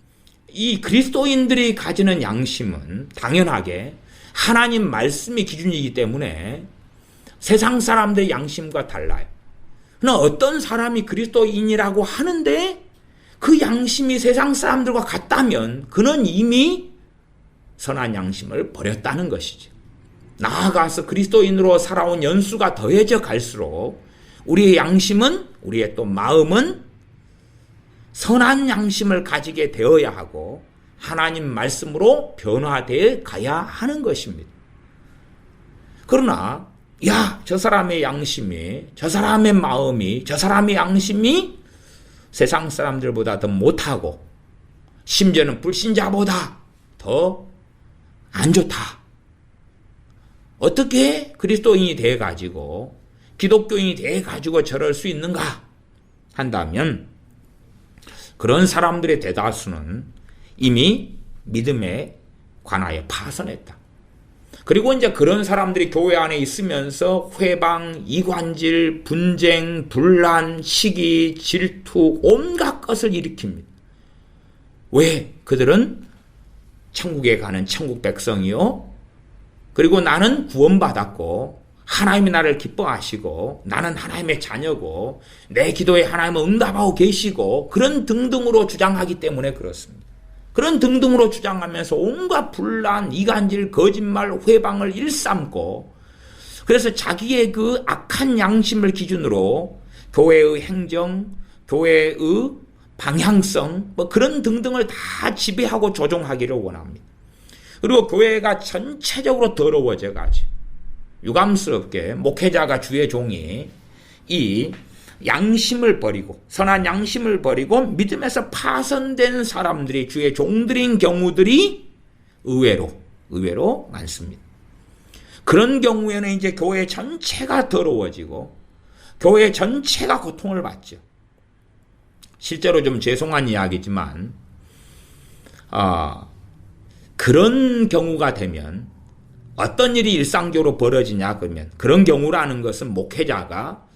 이 그리스도인들이 가지는 양심은 당연하게 하나님 말씀이 기준이기 때문에 세상 사람들의 양심과 달라요. 그러나 어떤 사람이 그리스도인이라고 하는데 그 양심이 세상 사람들과 같다면 그는 이미 선한 양심을 버렸다는 것이죠. 나아가서 그리스도인으로 살아온 연수가 더해져 갈수록 우리의 양심은, 우리의 또 마음은 선한 양심을 가지게 되어야 하고 하나님 말씀으로 변화되어 가야 하는 것입니다. 그러나 저 사람의 양심이, 저 사람의 마음이, 저 사람의 양심이 세상 사람들보다 더 못하고 심지어는 불신자보다 더 안 좋다. 어떻게 그리스도인이 돼가지고 기독교인이 돼가지고 저럴 수 있는가 한다면 그런 사람들의 대다수는 이미 믿음에 관하여 파선했다. 그리고 이제 그런 사람들이 교회 안에 있으면서 회방, 이관질, 분쟁, 분란, 시기, 질투 온갖 것을 일으킵니다. 왜? 그들은 천국에 가는 천국 백성이요. 그리고 나는 구원받았고 하나님이 나를 기뻐하시고 나는 하나님의 자녀고 내 기도에 하나님은 응답하고 계시고 그런 등등으로 주장하기 때문에 그렇습니다. 그런 등등으로 주장하면서 온갖 분란, 이간질, 거짓말, 회방을 일삼고 그래서 자기의 그 악한 양심을 기준으로 교회의 행정, 교회의 방향성 그런 등등을 다 지배하고 조종하기를 원합니다. 그리고 교회가 전체적으로 더러워져 가지고 유감스럽게 목회자가 주의 종이 이 양심을 버리고 선한 양심을 버리고 믿음에서 파선된 사람들이 주의 종들인 경우들이 의외로 많습니다. 그런 경우에는 이제 교회 전체가 더러워지고 교회 전체가 고통을 받죠. 실제로 좀 죄송한 이야기지만 그런 경우가 되면 어떤 일이 일상적으로 벌어지냐 그러면 그런 경우라는 것은 목회자가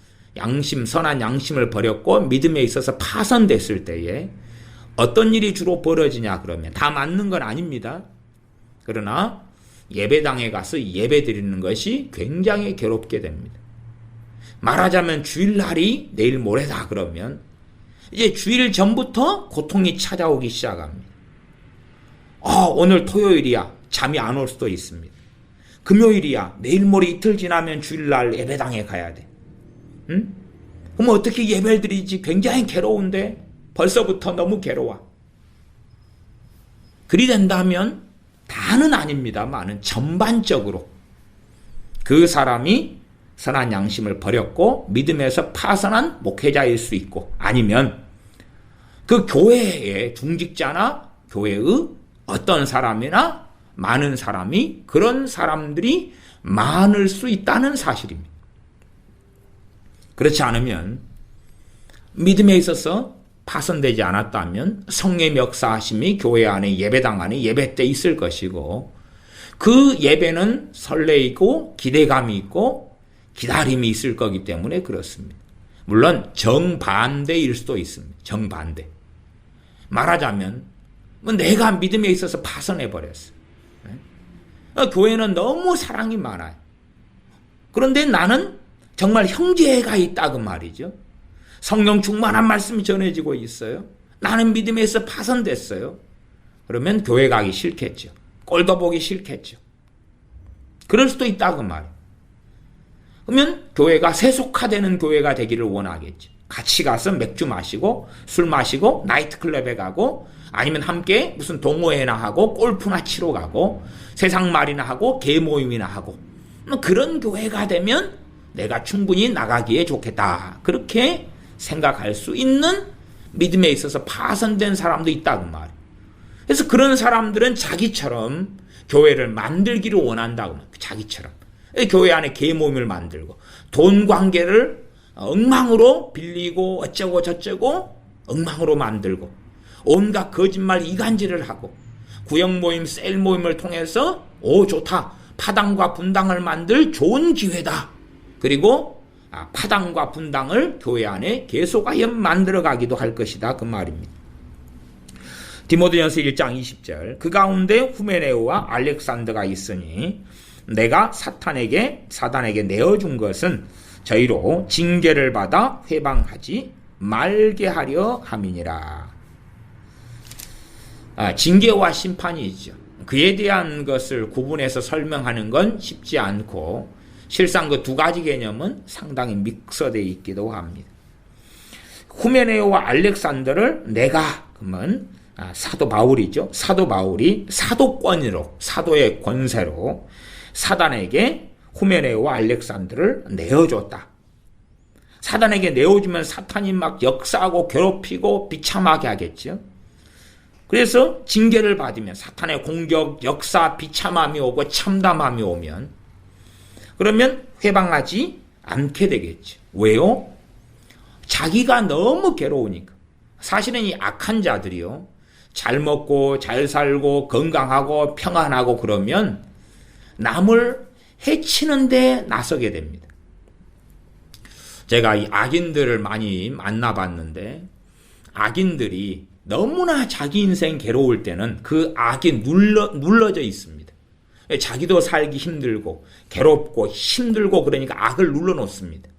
선한 양심을 버렸고 믿음에 있어서 파선됐을 때에 어떤 일이 주로 벌어지냐 그러면 다 맞는 건 아닙니다. 그러나 예배당에 가서 예배 드리는 것이 굉장히 괴롭게 됩니다. 말하자면 주일날이 내일 모레다 그러면 이제 주일 전부터 고통이 찾아오기 시작합니다. 오늘 토요일이야. 잠이 안 올 수도 있습니다. 금요일이야. 내일 모레 이틀 지나면 주일날 예배당에 가야 돼. 응? 그럼 어떻게 예배를 드리지? 굉장히 괴로운데 벌써부터 너무 괴로워. 그리 된다면 다는 아닙니다만은 전반적으로 그 사람이 선한 양심을 버렸고 믿음에서 파선한 목회자일 수 있고 아니면 그 교회의 중직자나 교회의 어떤 사람이나 많은 사람이 그런 사람들이 많을 수 있다는 사실입니다. 그렇지 않으면 믿음에 있어서 파선되지 않았다면 성령의 역사하심이 교회 안에 예배당 안에 예배 때 있을 것이고 그 예배는 설레이고 기대감이 있고 기다림이 있을 거기 때문에 그렇습니다. 물론 정반대일 수도 있습니다. 정반대. 말하자면 내가 믿음에 있어서 파선해버렸어요. 교회는 너무 사랑이 많아요. 그런데 나는 정말 형제가 있다고 말이죠. 성령 충만한 말씀이 전해지고 있어요. 나는 믿음에서 파선됐어요. 그러면 교회 가기 싫겠죠. 꼴도 보기 싫겠죠. 그럴 수도 있다고 말이에요. 그러면 교회가 세속화되는 교회가 되기를 원하겠죠. 같이 가서 맥주 마시고 술 마시고 나이트클럽에 가고 아니면 함께 무슨 동호회나 하고 골프나 치러 가고 세상말이나 하고 개모임이나 하고 그런 교회가 되면 내가 충분히 나가기에 좋겠다. 그렇게 생각할 수 있는 믿음에 있어서 파손된 사람도 있다고 말이에요. 그래서 그런 사람들은 자기처럼 교회를 만들기를 원한다고 말이에요. 자기처럼. 교회 안에 개모임을 만들고 돈 관계를 엉망으로 빌리고 어쩌고 저쩌고 엉망으로 만들고 온갖 거짓말 이간질을 하고 구역 모임 셀 모임을 통해서 오 좋다 파당과 분당을 만들 좋은 기회다. 그리고 파당과 분당을 교회 안에 계속하여 만들어가기도 할 것이다. 그 말입니다. 디모데전서 1장 20절 그 가운데 후메네오와 알렉산더가 있으니 내가 사단에게 내어준 것은 저희로 징계를 받아 회방하지 말게 하려 함이니라. 징계와 심판이 있죠. 그에 대한 것을 구분해서 설명하는 건 쉽지 않고 실상 그 두 가지 개념은 상당히 믹서되어 있기도 합니다. 후메네오와 알렉산더를 내가 그러면 사도 바울이죠. 사도 바울이 사도권으로 사도의 권세로 사단에게 후메네오와 알렉산더를 내어줬다. 사단에게 내어주면 사탄이 막 역사하고 괴롭히고 비참하게 하겠죠. 그래서 징계를 받으면 사탄의 공격, 역사, 비참함이 오고 참담함이 오면 그러면 회방하지 않게 되겠죠. 왜요? 자기가 너무 괴로우니까. 사실은 이 악한 자들이요. 잘 먹고 잘 살고 건강하고 평안하고 그러면 남을 해치는데 나서게 됩니다. 제가 이 악인들을 많이 만나봤는데 악인들이 너무나 자기 인생 괴로울 때는 그 악이 눌러져 있습니다. 자기도 살기 힘들고 괴롭고 힘들고 그러니까 악을 눌러놓습니다.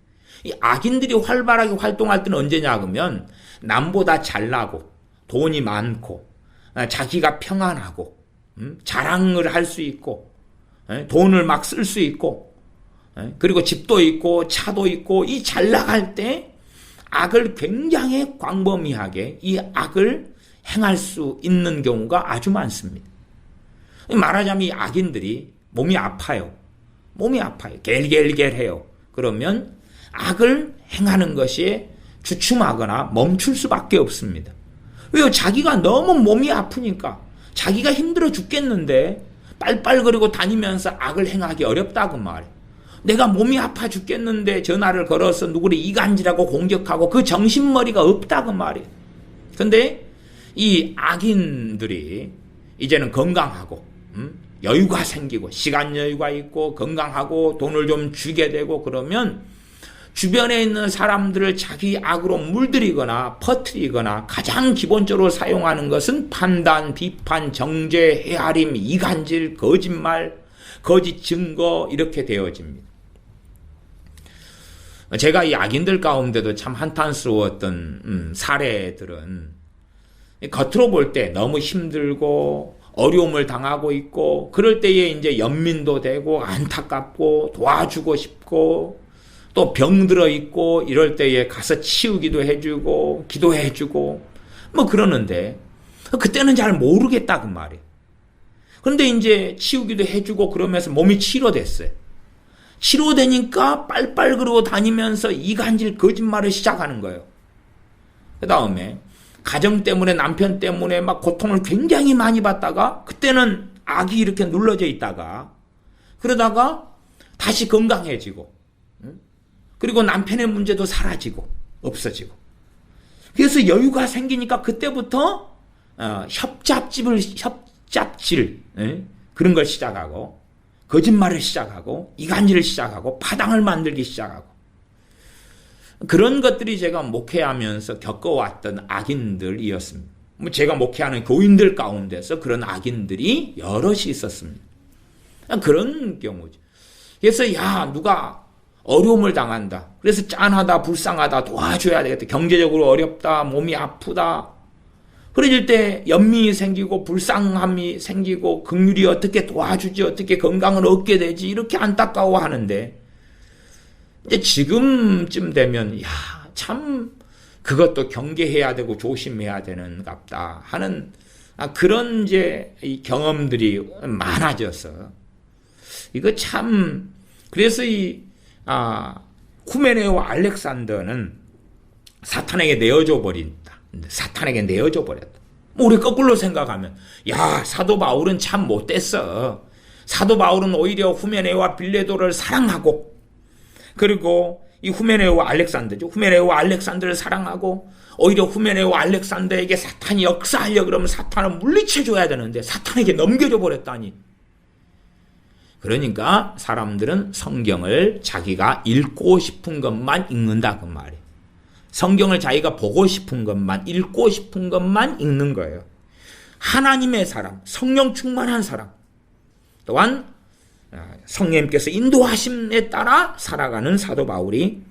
이 악인들이 활발하게 활동할 때는 언제냐 그러면 남보다 잘나고 돈이 많고 자기가 평안하고 자랑을 할 수 있고 돈을 막 쓸 수 있고 그리고 집도 있고 차도 있고 이 잘 나갈 때 악을 굉장히 광범위하게 이 악을 행할 수 있는 경우가 아주 많습니다. 말하자면 이 악인들이 몸이 아파요. 겔겔겔해요. 그러면 악을 행하는 것이 주춤하거나 멈출 수밖에 없습니다. 왜요? 자기가 너무 몸이 아프니까 자기가 힘들어 죽겠는데 빨빨거리고 다니면서 악을 행하기 어렵다고 말해요. 내가 몸이 아파 죽겠는데 전화를 걸어서 누구를 이간질하고 공격하고 그 정신머리가 없다고 말이에요. 근데 이 악인들이 이제는 건강하고 여유가 생기고 시간 여유가 있고 건강하고 돈을 좀 주게 되고 그러면 주변에 있는 사람들을 자기 악으로 물들이거나 퍼뜨리거나 가장 기본적으로 사용하는 것은 판단, 비판, 정죄, 헤아림, 이간질, 거짓말, 거짓 증거 이렇게 되어집니다. 제가 이 악인들 가운데도 참 한탄스러웠던 사례들은 겉으로 볼 때 너무 힘들고 어려움을 당하고 있고 그럴 때에 이제 연민도 되고 안타깝고 도와주고 싶고 또 병들어 있고 이럴 때에 가서 치우기도 해주고 기도해주고 뭐 그러는데 그때는 잘 모르겠다고 말이에요. 그런데 이제 치우기도 해주고 그러면서 몸이 치료됐어요. 치료되니까 빨빨 그러고 다니면서 이간질 거짓말을 시작하는 거예요. 그 다음에 가정 때문에 남편 때문에 막 고통을 굉장히 많이 받다가 그때는 악이 이렇게 눌러져 있다가 그러다가 다시 건강해지고 그리고 남편의 문제도 사라지고 없어지고 그래서 여유가 생기니까 그때부터 협잡질 그런 걸 시작하고 거짓말을 시작하고 이간질을 시작하고 파당을 만들기 시작하고 그런 것들이 제가 목회하면서 겪어왔던 악인들이었습니다. 제가 목회하는 교인들 가운데서 그런 악인들이 여럿이 있었습니다. 그런 경우죠. 그래서 누가 어려움을 당한다. 그래서 짠하다, 불쌍하다, 도와줘야 되겠다. 경제적으로 어렵다, 몸이 아프다. 그러질 때 연민이 생기고 불쌍함이 생기고 긍휼이 어떻게 도와주지, 어떻게 건강을 얻게 되지 이렇게 안타까워하는데 이제 지금쯤 되면 참 그것도 경계해야 되고 조심해야 되는 갑다 하는 그런 이제 이 경험들이 많아져서 이거 참 그래서 후메네오와 알렉산더는 사탄에게 내어줘 버린다. 사탄에게 내어줘 버렸다. 우리 거꾸로 생각하면 사도 바울은 참 못됐어. 사도 바울은 오히려 후메네오와 빌레도를 사랑하고 그리고 이 후메네오와 알렉산더죠. 후메네오와 알렉산더를 사랑하고 오히려 후메네오와 알렉산더에게 사탄이 역사하려고 그러면 사탄을 물리쳐줘야 되는데 사탄에게 넘겨줘 버렸다니. 그러니까 사람들은 성경을 자기가 읽고 싶은 것만 읽는다 그 말이에요. 성경을 자기가 보고 싶은 것만 읽고 싶은 것만 읽는 거예요. 하나님의 사람, 성령 충만한 사람 또한 성령님께서 인도하심에 따라 살아가는 사도 바울이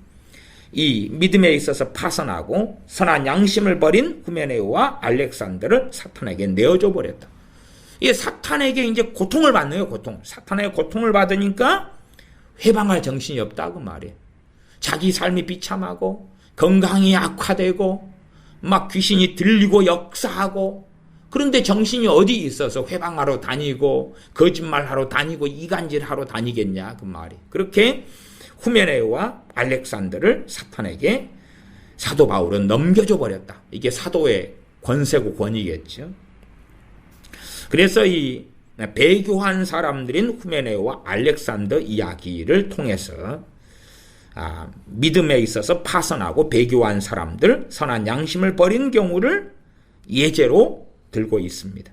이 믿음에 있어서 파선하고 선한 양심을 버린 후메네오와 알렉산더를 사탄에게 내어줘 버렸다. 이게 사탄에게 이제 고통을 받네요. 사탄의 고통을 받으니까 회방할 정신이 없다 그 말이에요. 자기 삶이 비참하고 건강이 악화되고 막 귀신이 들리고 역사하고 그런데 정신이 어디 있어서 회방하러 다니고 거짓말하러 다니고 이간질하러 다니겠냐 그 말이. 그렇게 후메네오와 알렉산더를 사탄에게 사도 바울은 넘겨줘 버렸다. 이게 사도의 권세고 권위겠죠. 그래서 이 배교한 사람들인 후메네오와 알렉산더 이야기를 통해서 믿음에 있어서 파선하고 배교한 사람들, 선한 양심을 버린 경우를 예제로 들고 있습니다.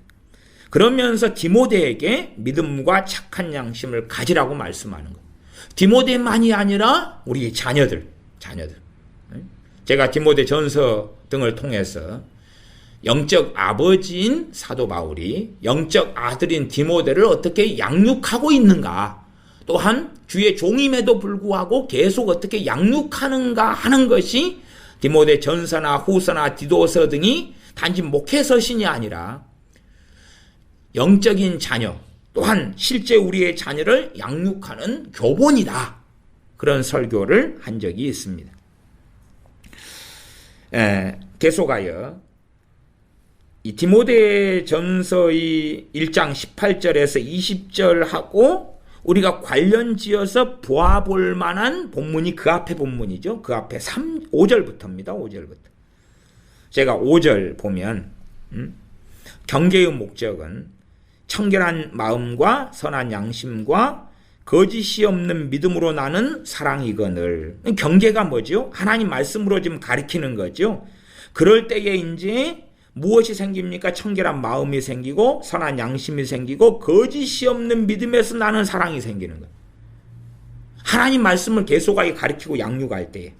그러면서 디모데에게 믿음과 착한 양심을 가지라고 말씀하는 거예요. 디모데만이 아니라 우리 자녀들. 제가 디모데 전서 등을 통해서 영적 아버지인 사도 바울이 영적 아들인 디모데를 어떻게 양육하고 있는가, 또한 주의 종임에도 불구하고 계속 어떻게 양육하는가 하는 것이 디모데 전서나 후서나 디도서 등이 단지 목회 서신이 아니라 영적인 자녀 또한 실제 우리의 자녀를 양육하는 교본이다. 그런 설교를 한 적이 있습니다. 계속하여 이 디모데 전서의 1장 18절에서 20절하고 우리가 관련지어서 보아볼 만한 본문이 그 앞에 본문이죠. 그 앞에 5절부터입니다. 5절부터. 제가 5절 보면 경계의 목적은 청결한 마음과 선한 양심과 거짓이 없는 믿음으로 나는 사랑이거늘. 경계가 뭐죠? 하나님 말씀으로 지금 가리키는 거죠. 그럴 때에 이제 무엇이 생깁니까? 청결한 마음이 생기고 선한 양심이 생기고 거짓이 없는 믿음에서 나는 사랑이 생기는 거예요. 하나님 말씀을 계속하게 가리키고 양육할 때에.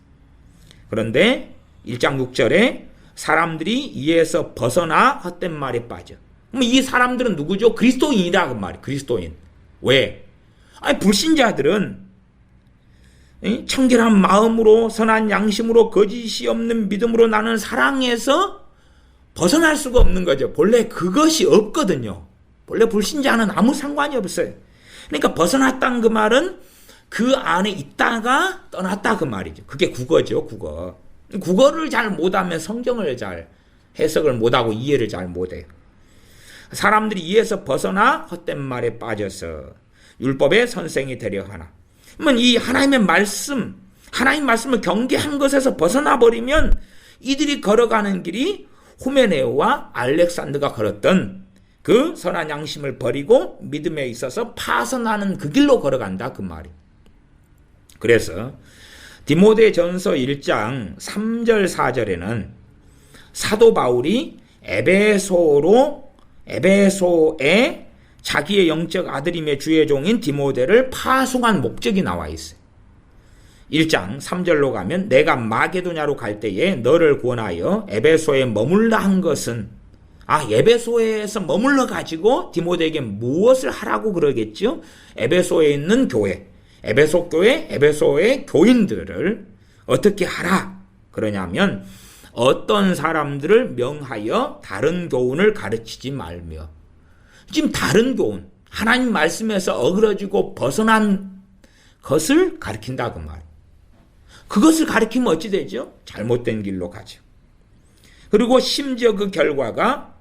그런데 1장 6절에 사람들이 이에서 벗어나 헛된 말에 빠져. 그럼 이 사람들은 누구죠? 그리스도인이라 그 말이에요. 그리스도인. 왜? 불신자들은 청결한 마음으로 선한 양심으로 거짓이 없는 믿음으로 나는 사랑에서 벗어날 수가 없는 거죠. 본래 그것이 없거든요. 본래 불신자는 아무 상관이 없어요. 그러니까 벗어났다는 그 말은 그 안에 있다가 떠났다 그 말이죠. 그게 국어죠. 국어. 국어를 잘 못하면 성경을 잘 해석을 못하고 이해를 잘 못해요. 사람들이 이에서 벗어나 헛된 말에 빠져서 율법의 선생이 되려 하나. 그러면 이 하나님의 말씀, 하나님 말씀을 경계한 것에서 벗어나 버리면 이들이 걸어가는 길이 후메네오와 알렉산더가 걸었던 그 선한 양심을 버리고 믿음에 있어서 파선하는 그 길로 걸어간다 그 말이. 그래서 디모데 전서 1장 3절 4절에는 사도 바울이 에베소에 자기의 영적 아들임의 주의 종인 디모데를 파송한 목적이 나와 있어요. 1장 3절로 가면 내가 마게도냐로 갈 때에 너를 권하여 에베소에 머물라 한 것은, 에베소에서 머물러 가지고 디모데에게 무엇을 하라고 그러겠죠? 에베소에 있는 교회, 에베소 교회, 에베소의 교인들을 어떻게 하라 그러냐면 어떤 사람들을 명하여 다른 교훈을 가르치지 말며. 지금 다른 교훈, 하나님 말씀에서 어그러지고 벗어난 것을 가르친다 그 말. 그것을 가리키면 어찌 되죠? 잘못된 길로 가죠. 그리고 심지어 그 결과가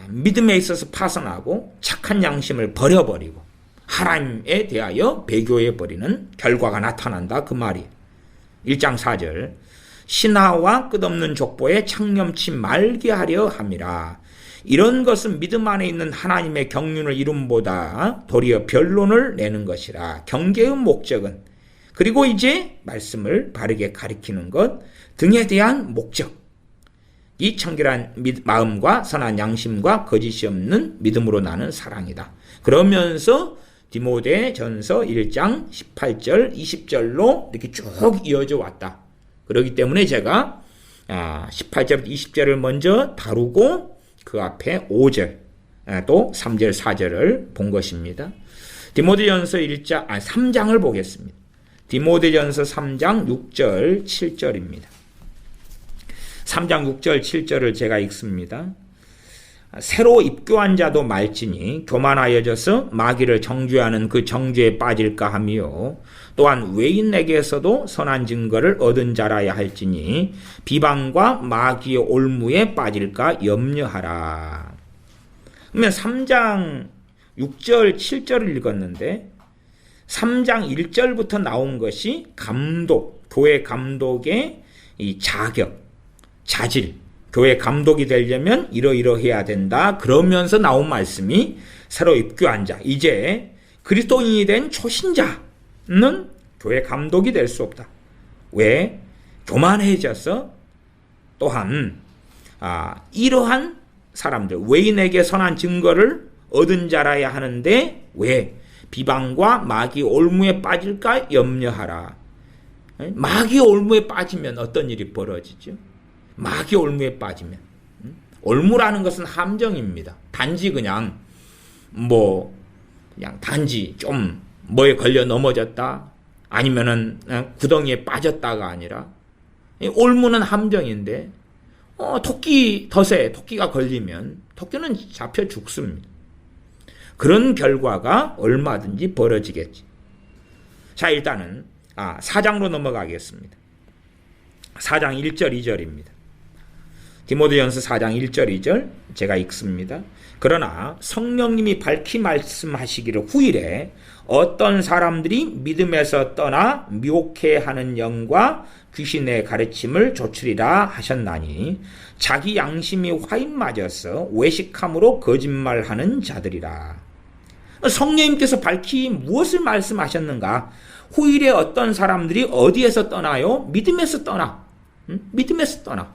믿음에 있어서 파선하고 착한 양심을 버려버리고 하나님에 대하여 배교해버리는 결과가 나타난다 그 말이에요. 1장 4절 신하와 끝없는 족보에 창념치 말게 하려 함이라. 이런 것은 믿음 안에 있는 하나님의 경륜을 이룸보다 도리어 변론을 내는 것이라. 경계의 목적은 그리고 이제 말씀을 바르게 가리키는 것 등에 대한 목적, 이 청결한 마음과 선한 양심과 거짓이 없는 믿음으로 나는 사랑이다. 그러면서 디모데전서 1장 18절 20절로 이렇게 쭉 이어져 왔다. 그렇기 때문에 제가 18절 20절을 먼저 다루고 그 앞에 5절 또 3절 4절을 본 것입니다. 디모데전서 3장을 보겠습니다. 디모데전서 3장 6절 7절입니다. 3장 6절 7절을 제가 읽습니다. 새로 입교한 자도 말지니 교만하여져서 마귀를 정죄하는 그 정죄에 빠질까 하며 또한 외인에게서도 선한 증거를 얻은 자라야 할지니 비방과 마귀의 올무에 빠질까 염려하라. 그러면 3장 6절 7절을 읽었는데 3장 1절부터 나온 것이 감독, 교회 감독의 이 자격, 자질, 교회 감독이 되려면 이러이러해야 된다. 그러면서 나온 말씀이 새로 입교한 자, 이제 그리스도인이 된 초신자는 교회 감독이 될 수 없다. 왜? 교만해져서 또한 이러한 사람들, 외인에게 선한 증거를 얻은 자라야 하는데 왜? 비방과 마귀 올무에 빠질까 염려하라. 마귀 올무에 빠지면 어떤 일이 벌어지죠? 마귀 올무에 빠지면, 올무라는 것은 함정입니다. 단지 그냥 단지 좀 뭐에 걸려 넘어졌다, 아니면은 구덩이에 빠졌다가 아니라, 올무는 함정인데 토끼 덫에 토끼가 걸리면 토끼는 잡혀 죽습니다. 그런 결과가 얼마든지 벌어지겠지. 자, 일단은 4장으로 넘어가겠습니다. 4장 1절 2절입니다. 디모데전서 4장 1절 2절 제가 읽습니다. 그러나 성령님이 밝히 말씀하시기를 후일에 어떤 사람들이 믿음에서 떠나 미혹해하는 영과 귀신의 가르침을 조추리라 하셨나니 자기 양심이 화인 맞아서 외식함으로 거짓말하는 자들이라. 성령님께서 밝히 무엇을 말씀하셨는가? 후일에 어떤 사람들이 어디에서 떠나요? 믿음에서 떠나. 믿음에서 떠나.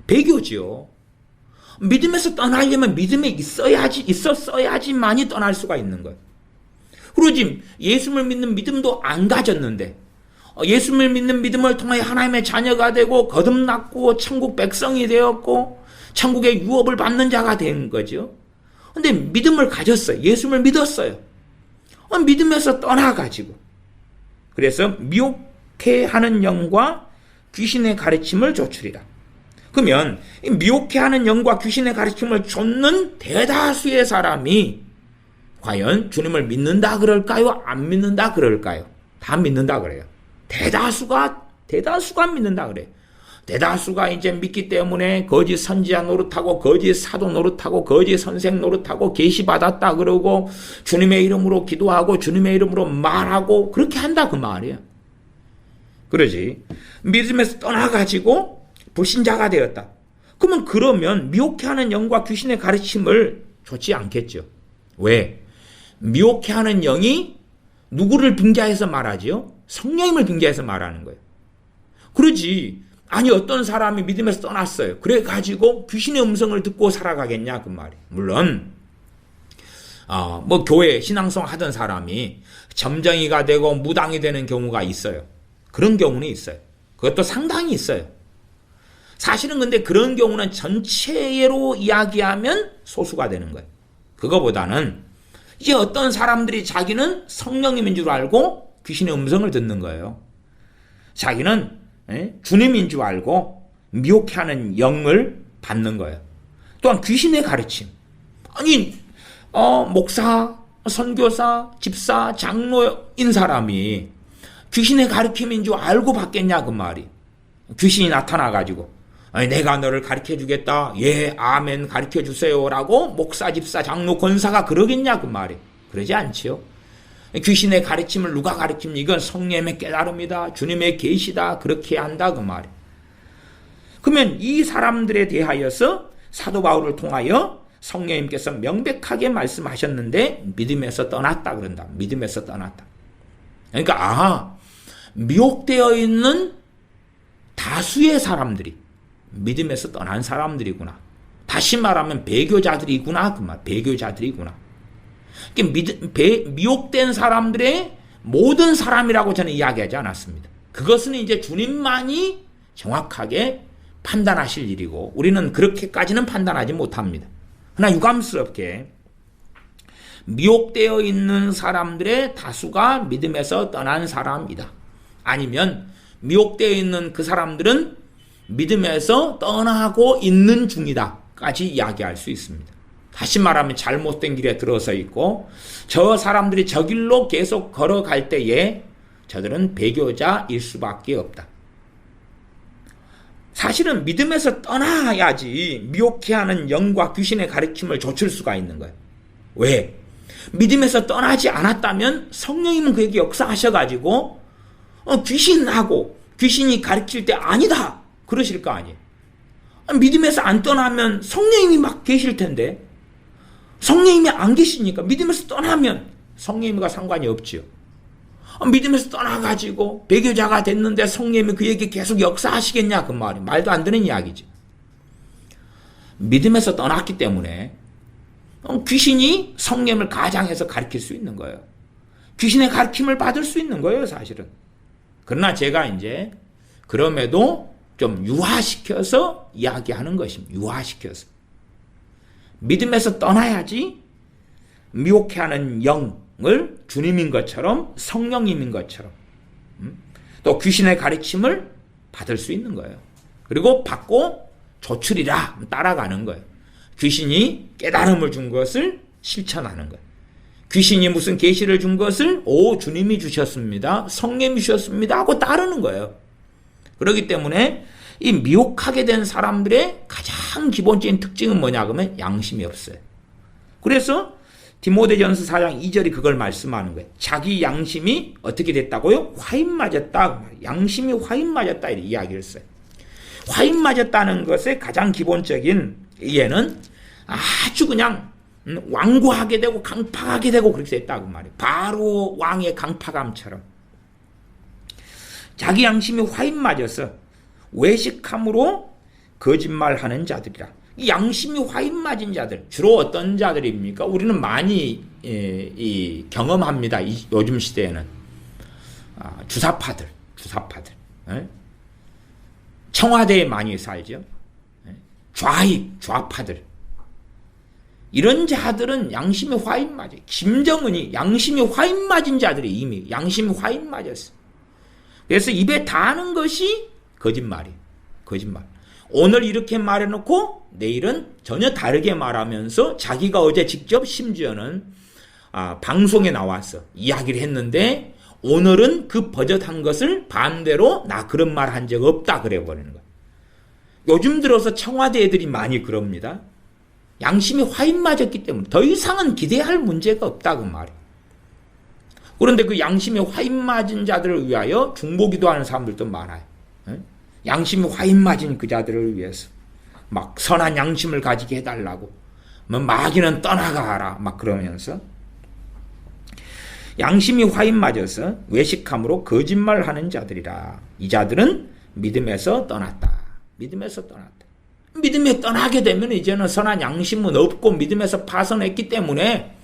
배교지요. 믿음에서 떠나려면 믿음에 있었어야지만이 떠날 수가 있는 거예요. 그리고 지금 예수를 믿는 믿음도 안 가졌는데 예수를 믿는 믿음을 통해 하나님의 자녀가 되고 거듭났고 천국 백성이 되었고 천국의 유업을 받는 자가 된 거죠. 근데 믿음을 가졌어요. 예수를 믿었어요. 믿음에서 떠나가지고 그래서 미혹해하는 영과 귀신의 가르침을 조추리라. 그러면 미혹해하는 영과 귀신의 가르침을 쫓는 대다수의 사람이 과연 주님을 믿는다 그럴까요? 안 믿는다 그럴까요? 다 믿는다 그래요. 대다수가 믿는다 그래요. 대다수가 이제 믿기 때문에 거짓 선지자 노릇하고 거짓 사도 노릇하고 거짓 선생 노릇하고 계시 받았다 그러고 주님의 이름으로 기도하고 주님의 이름으로 말하고 그렇게 한다 그 말이에요. 그러지. 믿음에서 떠나가지고 불신자가 되었다. 그러면 미혹해하는 영과 귀신의 가르침을 줬지 않겠죠. 왜? 미혹해하는 영이 누구를 빙자해서 말하지요? 성령님을 빙자해서 말하는 거예요. 그러지. 아니 어떤 사람이 믿음에서 떠났어요. 그래가지고 귀신의 음성을 듣고 살아가겠냐 그 말이에요. 물론 교회 신앙성 하던 사람이 점쟁이가 되고 무당이 되는 경우가 있어요. 그런 경우는 있어요. 그것도 상당히 있어요. 사실은 근데 그런 경우는 전체로 이야기하면 소수가 되는 거예요. 그거보다는 이제 어떤 사람들이 자기는 성령님인 줄 알고 귀신의 음성을 듣는 거예요. 자기는 주님인 줄 알고 미혹해하는 영을 받는 거예요. 또한 귀신의 가르침. 아니 목사, 선교사, 집사, 장로인 사람이 귀신의 가르침인 줄 알고 받겠냐 그 말이. 귀신이 나타나가지고 내가 너를 가르쳐주겠다. 예, 아멘, 가르쳐주세요라고 목사, 집사, 장로, 권사가 그러겠냐 그 말이. 그러지 않지요. 귀신의 가르침을 누가 가르칩니까? 이건 성령의 깨달음이다. 주님의 계시다. 그렇게 한다 그 말이. 그러면 이 사람들에 대하여서 사도 바울을 통하여 성령님께서 명백하게 말씀하셨는데 믿음에서 떠났다 그런다. 믿음에서 떠났다. 그러니까 미혹되어 있는 다수의 사람들이 믿음에서 떠난 사람들이구나. 다시 말하면 배교자들이구나 그 말. 배교자들이구나. 미혹된 사람들의 모든 사람이라고 저는 이야기하지 않았습니다. 그것은 이제 주님만이 정확하게 판단하실 일이고 우리는 그렇게까지는 판단하지 못합니다. 그러나 유감스럽게 미혹되어 있는 사람들의 다수가 믿음에서 떠난 사람이다. 아니면 미혹되어 있는 그 사람들은 믿음에서 떠나고 있는 중이다까지 이야기할 수 있습니다. 다시 말하면 잘못된 길에 들어서 있고 저 사람들이 저 길로 계속 걸어갈 때에 저들은 배교자일 수밖에 없다. 사실은 믿음에서 떠나야지 미혹해 하는 영과 귀신의 가르침을 좇을 수가 있는 거예요. 왜? 믿음에서 떠나지 않았다면 성령님은 그에게 역사하셔가지고 귀신하고 귀신이 가르칠 때 아니다 그러실 거 아니에요. 믿음에서 안 떠나면 성령님이 막 계실 텐데 성령님이 안 계시니까 믿음에서 떠나면 성령님과 상관이 없지요. 믿음에서 떠나가지고 배교자가 됐는데 성령님이 그에게 계속 역사하시겠냐 그 말이 말도 안 되는 이야기지. 믿음에서 떠났기 때문에 귀신이 성령님을 가장해서 가르칠 수 있는 거예요. 귀신의 가르침을 받을 수 있는 거예요 사실은. 그러나 제가 이제 그럼에도 좀 유화시켜서 이야기하는 것입니다. 유화시켜서. 믿음에서 떠나야지 미혹해하는 영을 주님인 것처럼 성령님인 것처럼 또 귀신의 가르침을 받을 수 있는 거예요. 그리고 받고 조출이라 따라가는 거예요. 귀신이 깨달음을 준 것을 실천하는 거예요. 귀신이 무슨 계시를 준 것을 주님이 주셨습니다. 성령님이 주셨습니다 하고 따르는 거예요. 그렇기 때문에 이 미혹하게 된 사람들의 가장 기본적인 특징은 뭐냐 그러면 양심이 없어요. 그래서 디모데전서 4장 2절이 그걸 말씀하는 거예요. 자기 양심이 어떻게 됐다고요? 화인 맞았다. 양심이 화인 맞았다 이렇게 이야기를 써요. 화인 맞았다는 것의 가장 기본적인 이해는 아주 그냥 완고하게 되고 강팍하게 되고 그렇게 됐다고 말이에요. 바로 왕의 강팍함처럼. 자기 양심이 화인 맞아서 외식함으로 거짓말하는 자들이라. 이 양심이 화인 맞은 자들 주로 어떤 자들입니까? 우리는 많이 경험합니다. 요즘 시대에는 주사파들 청와대에 많이 살죠. 좌파들 이런 자들은 양심이 화인 맞아요. 김정은이 양심이 화인 맞은 자들이 이미 양심이 화인 맞았어. 그래서 입에 다는 것이 거짓말이에요. 거짓말. 오늘 이렇게 말해놓고 내일은 전혀 다르게 말하면서 자기가 어제 직접 심지어는 방송에 나와서 이야기를 했는데 오늘은 그 버젓한 것을 반대로 나 그런 말 한 적 없다 그래버리는 거예요. 요즘 들어서 청와대 애들이 많이 그럽니다. 양심이 화인 맞았기 때문에 더 이상은 기대할 문제가 없다 그 말이에요. 그런데 그 양심이 화인 맞은 자들을 위하여 중보기도 하는 사람들도 많아요. 양심이 화인 맞은 그 자들을 위해서 막 선한 양심을 가지게 해달라고 마귀는 떠나가라 막 그러면서 양심이 화인 맞아서 외식함으로 거짓말하는 자들이라. 이 자들은 믿음에서 떠났다. 믿음에서 떠났다. 믿음에 떠나게 되면 이제는 선한 양심은 없고 믿음에서 파선했기 때문에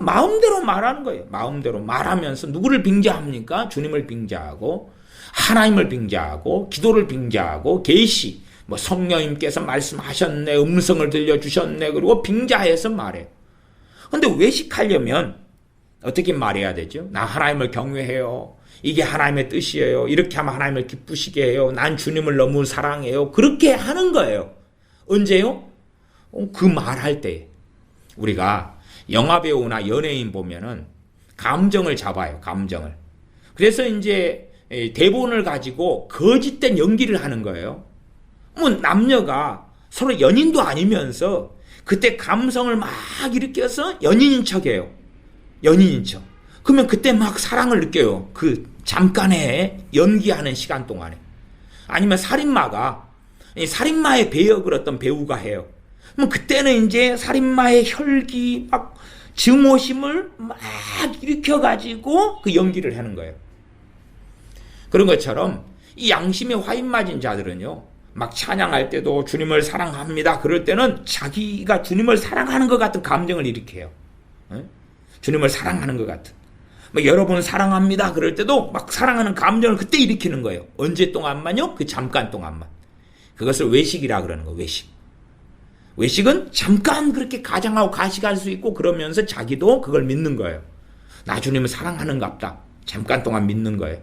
마음대로 말하는 거예요. 마음대로 말하면서 누구를 빙자합니까? 주님을 빙자하고 하나님을 빙자하고 기도를 빙자하고 계시 성령님께서 말씀하셨네, 음성을 들려주셨네, 그리고 빙자해서 말해요. 그런데 외식하려면 어떻게 말해야 되죠? 나 하나님을 경외해요. 이게 하나님의 뜻이에요. 이렇게 하면 하나님을 기쁘시게 해요. 난 주님을 너무 사랑해요. 그렇게 하는 거예요. 언제요? 그 말할 때. 우리가 영화배우나 연예인 보면은 감정을 잡아요. 감정을. 그래서 이제 대본을 가지고 거짓된 연기를 하는 거예요. 뭐 남녀가 서로 연인도 아니면서 그때 감성을 막 일으켜서 연인인 척해요. 연인인 척. 그러면 그때 막 사랑을 느껴요. 그 잠깐의 연기하는 시간 동안에. 아니면 살인마의 배역을 어떤 배우가 해요. 그럼 그때는 이제 살인마의 혈기 막 증오심을 막 일으켜가지고 그 연기를 하는 거예요. 그런 것처럼 이 양심에 화인 맞은 자들은요, 막 찬양할 때도 주님을 사랑합니다. 그럴 때는 자기가 주님을 사랑하는 것 같은 감정을 일으켜요. 주님을 사랑하는 것 같은. 여러분 사랑합니다. 그럴 때도 막 사랑하는 감정을 그때 일으키는 거예요. 언제 동안만요? 그 잠깐 동안만. 그것을 외식이라 그러는 거예요. 외식. 외식은 잠깐 그렇게 가장하고 가식할 수 있고 그러면서 자기도 그걸 믿는 거예요. 나 주님을 사랑하는갑다. 잠깐 동안 믿는 거예요.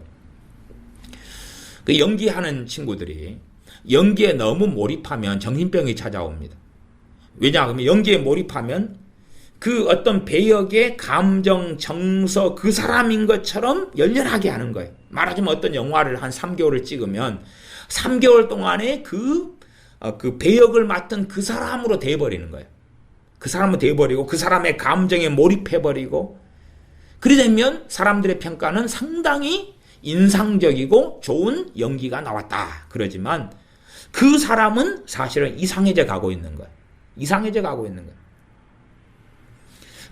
그 연기하는 친구들이 연기에 너무 몰입하면 정신병이 찾아옵니다. 왜냐하면 연기에 몰입하면 그 어떤 배역의 감정, 정서, 그 사람인 것처럼 열렬하게 하는 거예요. 말하자면 어떤 영화를 한 3개월을 찍으면 3개월 동안에 그 배역을 맡은 그 사람으로 돼버리는 거예요. 그 사람으로 돼버리고 그 사람의 감정에 몰입해버리고 그러면 사람들의 평가는 상당히 인상적이고 좋은 연기가 나왔다. 그러지만 그 사람은 사실은 이상해져 가고 있는 거예요. 이상해져 가고 있는 거예요.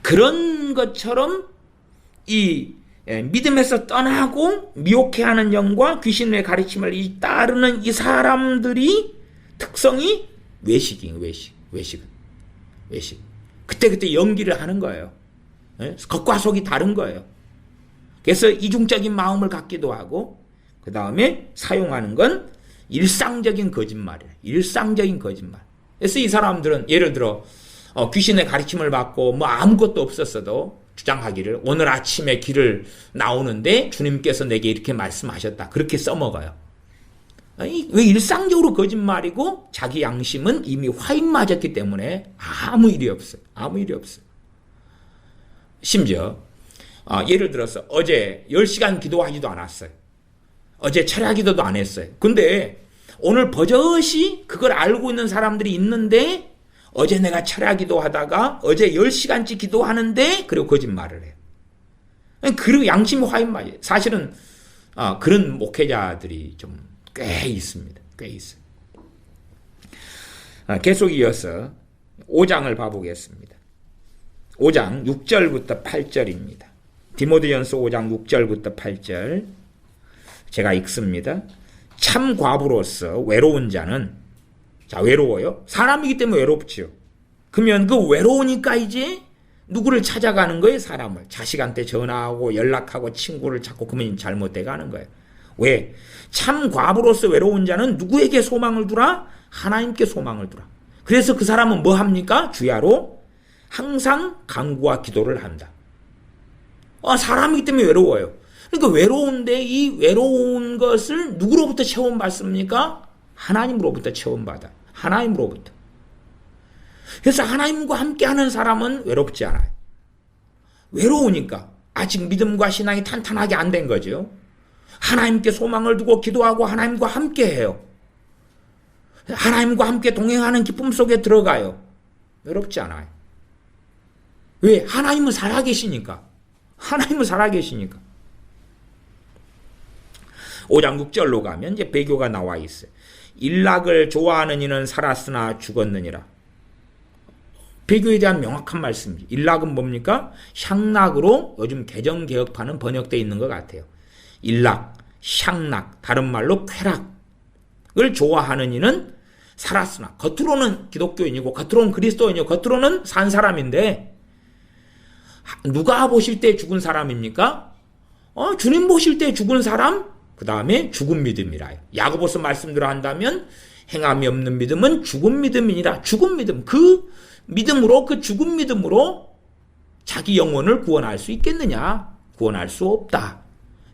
그런 것처럼 이 믿음에서 떠나고 미혹해하는 영과 귀신의 가르침을 따르는 이 사람들이 특성이 외식이에요. 외식. 그때 연기를 하는 거예요. 겉과 속이 다른 거예요. 그래서 이중적인 마음을 갖기도 하고 그 다음에 사용하는 건 일상적인 거짓말이에요. 일상적인 거짓말. 그래서 이 사람들은 예를 들어 귀신의 가르침을 받고 뭐 아무것도 없었어도 주장하기를 오늘 아침에 길을 나오는데 주님께서 내게 이렇게 말씀하셨다. 그렇게 써먹어요. 왜 일상적으로 거짓말이고 자기 양심은 이미 화인 맞았기 때문에 아무 일이 없어요. 아무 일이 없어요. 심지어 예를 들어서 어제 10시간 기도하지도 않았어요. 어제 철야 기도도 안 했어요. 근데 오늘 버젓이 그걸 알고 있는 사람들이 있는데 어제 내가 철야 기도하다가 어제 10시간째 기도하는데 그리고 거짓말을 해요. 그리고 양심이 화인 맞아요. 사실은 그런 목회자들이 좀 꽤 있습니다. 꽤 있어요. 계속 이어서 5장을 봐보겠습니다. 5장 6절부터 8절입니다. 디모데전서 5장 6절부터 8절 제가 읽습니다. 참 과부로서 외로운 자는 외로워요. 사람이기 때문에 외롭지요. 그러면 그 외로우니까 이제 누구를 찾아가는 거예요? 사람을. 자식한테 전화하고 연락하고 친구를 찾고 그러면 잘못돼 가는 거예요. 왜? 참 과부로서 외로운 자는 누구에게 소망을 두라? 하나님께 소망을 두라. 그래서 그 사람은 뭐 합니까? 주야로 항상 간구와 기도를 한다. 사람이기 때문에 외로워요. 그러니까 외로운데 이 외로운 것을 누구로부터 체험받습니까? 하나님으로부터 체험받아. 하나님으로부터. 그래서 하나님과 함께하는 사람은 외롭지 않아요. 외로우니까 아직 믿음과 신앙이 탄탄하게 안 된 거죠. 하나님께 소망을 두고 기도하고 하나님과 함께해요. 하나님과 함께 동행하는 기쁨 속에 들어가요. 외롭지 않아요. 왜? 하나님은 살아계시니까. 하나님은 살아계시니까. 5장 6절로 가면 이제 배교가 나와 있어요. 일락을 좋아하는 이는 살았으나 죽었느니라. 배교에 대한 명확한 말씀이죠. 일락은 뭡니까? 향락으로 요즘 개정개혁판은 번역되어 있는 것 같아요. 일락, 향락, 다른 말로 쾌락을 좋아하는 이는 살았으나 겉으로는 기독교인이고 겉으로는 그리스도인이고 겉으로는 산 사람인데 누가 보실 때 죽은 사람입니까? 주님 보실 때 죽은 사람? 그 다음에 죽은 믿음이라. 야고보서 말씀대로 한다면 행함이 없는 믿음은 죽은 믿음이니라. 죽은 믿음. 그 믿음으로 그 죽은 믿음으로 자기 영혼을 구원할 수 있겠느냐? 구원할 수 없다.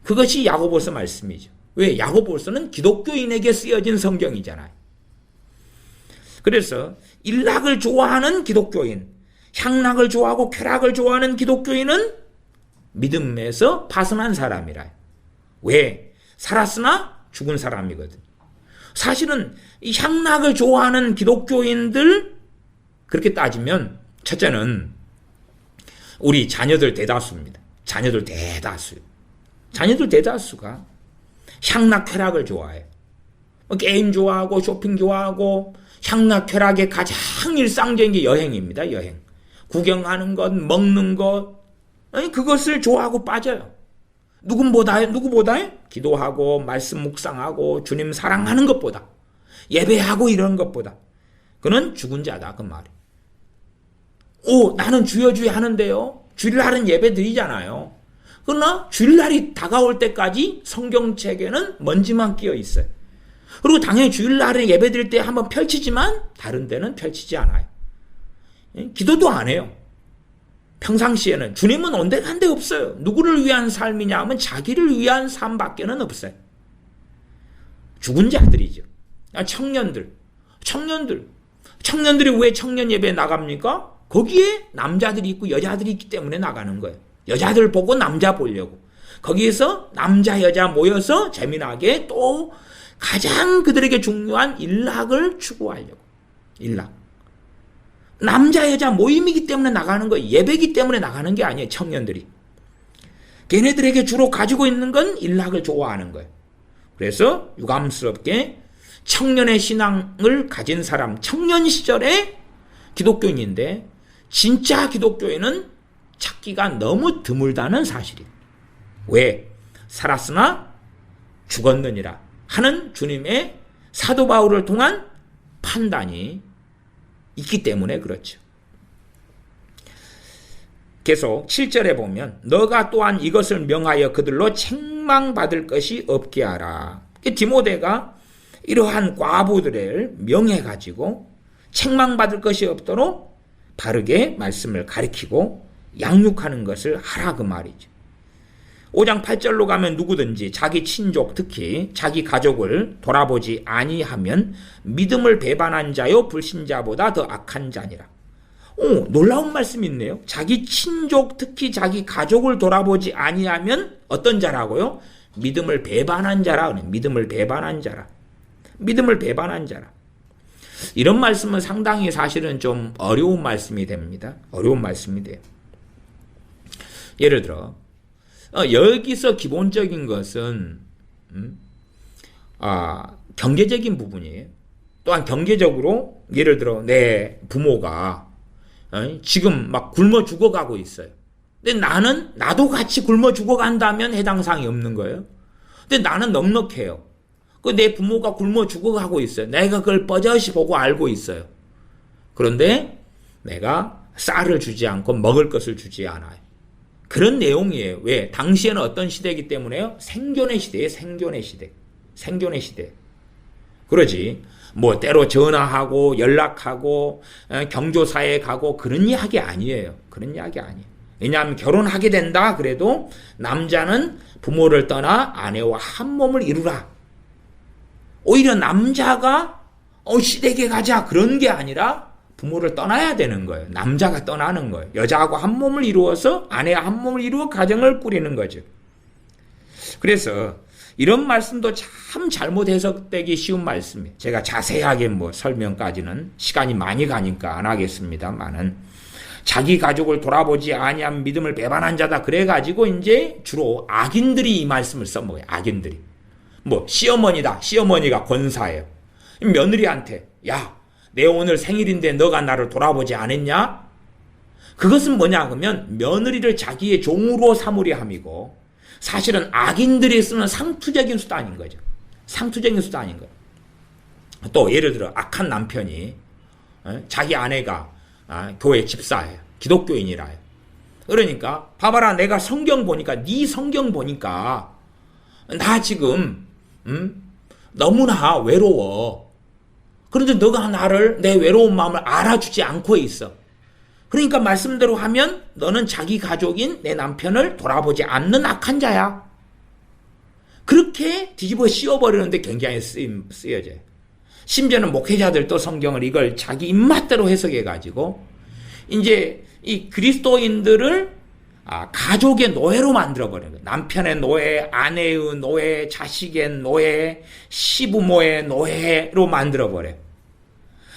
그것이 야고보서 말씀이죠. 왜? 야고보서는 기독교인에게 쓰여진 성경이잖아요. 그래서 일락을 좋아하는 기독교인, 향락을 좋아하고 쾌락을 좋아하는 기독교인은 믿음에서 파선한 사람이라. 왜? 살았으나 죽은 사람이거든. 사실은 이 향락을 좋아하는 기독교인들 그렇게 따지면 첫째는 우리 자녀들 대다수입니다. 자녀들 대다수가 향락 쾌락을 좋아해요. 게임 좋아하고 쇼핑 좋아하고 향락 쾌락의 가장 일상적인 게 여행입니다. 여행. 구경하는 것, 먹는 것, 그것을 좋아하고 빠져요. 누구보다요? 기도하고 말씀 묵상하고 주님 사랑하는 것보다, 예배하고 이런 것보다 그는 죽은 자다 그 말이. 나는 주여 하는데요. 주일날은 예배 드리잖아요. 그러나 주일날이 다가올 때까지 성경책에는 먼지만 끼어 있어요. 그리고 당연히 주일날에 예배 드릴 때 한번 펼치지만 다른 데는 펼치지 않아요. 기도도 안 해요. 평상시에는 주님은 온데간데 없어요. 누구를 위한 삶이냐 하면 자기를 위한 삶밖에는 없어요. 죽은 자들이죠. 청년들이 왜 청년 예배에 나갑니까? 거기에 남자들이 있고 여자들이 있기 때문에 나가는 거예요. 여자들 보고 남자 보려고. 거기에서 남자 여자 모여서 재미나게 또 가장 그들에게 중요한 일락을 추구하려고. 일락. 남자 여자 모임이기 때문에 나가는 거예요. 예배이기 때문에 나가는 게 아니에요. 청년들이. 걔네들에게 주로 가지고 있는 건 일락을 좋아하는 거예요. 그래서 유감스럽게 청년의 신앙을 가진 사람, 청년 시절에 기독교인인데 진짜 기독교인은 찾기가 너무 드물다는 사실이에요. 왜? 살았으나 죽었느니라 하는 주님의 사도 바울을 통한 판단이 있기 때문에 그렇죠. 계속 7절에 보면 너가 또한 이것을 명하여 그들로 책망받을 것이 없게 하라. 디모데가 이러한 과부들을 명해가지고 책망받을 것이 없도록 바르게 말씀을 가르치고 양육하는 것을 하라 그 말이죠. 5장 8절로 가면 누구든지 자기 친족 특히 자기 가족을 돌아보지 아니하면 믿음을 배반한 자요 불신자보다 더 악한 자니라. 놀라운 말씀이 있네요. 자기 친족 특히 자기 가족을 돌아보지 아니하면 어떤 자라고요? 믿음을 배반한 자라. 믿음을 배반한 자라. 이런 말씀은 상당히 사실은 좀 어려운 말씀이 됩니다. 어려운 말씀이 돼요. 예를 들어 여기서 기본적인 것은 경제적인 부분이에요. 또한 경제적으로 예를 들어 내 부모가 지금 막 굶어 죽어가고 있어요. 근데 나도 같이 굶어 죽어간다면 해당 사항이 없는 거예요. 근데 나는 넉넉해요. 내 부모가 굶어 죽어가고 있어요. 내가 그걸 뻐젓이 보고 알고 있어요. 그런데 내가 쌀을 주지 않고 먹을 것을 주지 않아요. 그런 내용이에요. 왜? 당시에는 어떤 시대이기 때문에요? 생존의 시대예요. 생존의 시대. 그러지. 때로 전화하고 연락하고 경조사에 가고 그런 이야기 아니에요. 왜냐하면 결혼하게 된다 그래도 남자는 부모를 떠나 아내와 한 몸을 이루라. 오히려 남자가 시댁에 가자 그런 게 아니라 부모를 떠나야 되는 거예요. 남자가 떠나는 거예요. 여자하고 한 몸을 이루어서 아내와 한 몸을 이루어 가정을 꾸리는 거죠. 그래서 이런 말씀도 참 잘못 해석되기 쉬운 말씀이에요. 제가 자세하게 설명까지는 시간이 많이 가니까 안 하겠습니다만은 자기 가족을 돌아보지 아니한 믿음을 배반한 자다 그래가지고 이제 주로 악인들이 이 말씀을 써먹어요. 악인들이. 시어머니다. 시어머니가 권사예요. 며느리한테 내 오늘 생일인데 너가 나를 돌아보지 않았냐? 그것은 뭐냐 하면 며느리를 자기의 종으로 삼으려 함이고 사실은 악인들이 쓰는 상투적인 수단인 거죠. 또 예를 들어 악한 남편이 자기 아내가 교회 집사예요. 기독교인이라요. 그러니까 봐봐라 내가 성경 보니까 네 성경 보니까 나 지금 너무나 외로워. 그런데 너가 내 외로운 마음을 알아주지 않고 있어. 그러니까 말씀대로 하면 너는 자기 가족인 내 남편을 돌아보지 않는 악한 자야. 그렇게 뒤집어 씌워버리는데 굉장히 쓰여져요. 심지어는 목회자들도 성경을 이걸 자기 입맛대로 해석해가지고 이제 이 그리스도인들을 가족의 노예로 만들어버리는 거예요. 남편의 노예, 아내의 노예, 자식의 노예, 시부모의 노예로 만들어버려요.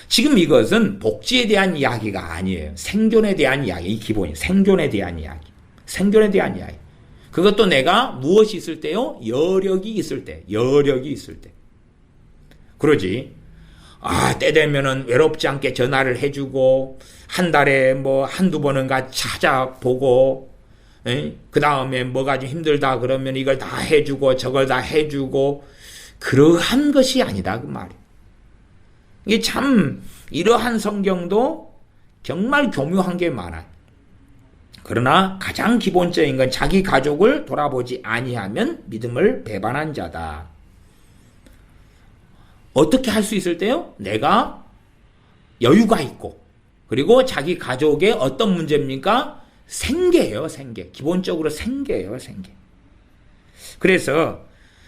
지금 이것은 복지에 대한 이야기가 아니에요. 생존에 대한 이야기, 이 기본이 생존에 대한 이야기. 생존에 대한 이야기. 그것도 내가 무엇이 있을 때요? 여력이 있을 때. 여력이 있을 때. 그러지. 때 되면은 외롭지 않게 전화를 해주고, 한 달에 뭐 한두 번은가 찾아보고, 그 다음에 뭐가 좀 힘들다 그러면 이걸 다 해주고, 저걸 다 해주고, 그러한 것이 아니다. 그 말이에요. 이게 참, 이러한 성경도 정말 교묘한 게 많아요. 그러나 가장 기본적인 건 자기 가족을 돌아보지 아니하면 믿음을 배반한 자다. 어떻게 할 수 있을 때요? 내가 여유가 있고, 그리고 자기 가족의 어떤 문제입니까? 생계예요, 생계. 기본적으로 생계예요, 생계. 그래서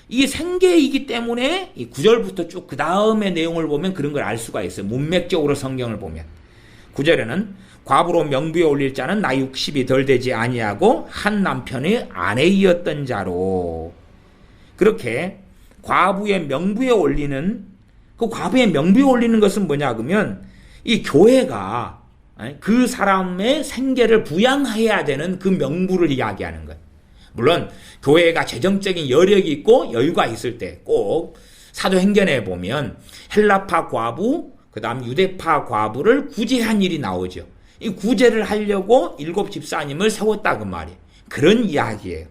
이 생계이기 때문에 이 9절부터 쭉 그 다음의 내용을 보면 그런 걸 알 수가 있어요. 문맥적으로 성경을 보면. 9절에는 과부로 명부에 올릴 자는 나이 60이 덜 되지 아니하고 한 남편의 아내이었던 자로. 그렇게 과부의 명부에 올리는, 그 과부의 명부에 올리는 것은 뭐냐 그러면 이 교회가 그 사람의 생계를 부양해야 되는 그 명부를 이야기하는 거예요. 물론 교회가 재정적인 여력이 있고 여유가 있을 때 꼭 사도행전에 보면 헬라파 과부, 그 다음 유대파 과부를 구제한 일이 나오죠. 이 구제를 하려고 7 집사님을 세웠다 그 말이에요. 그런 이야기예요.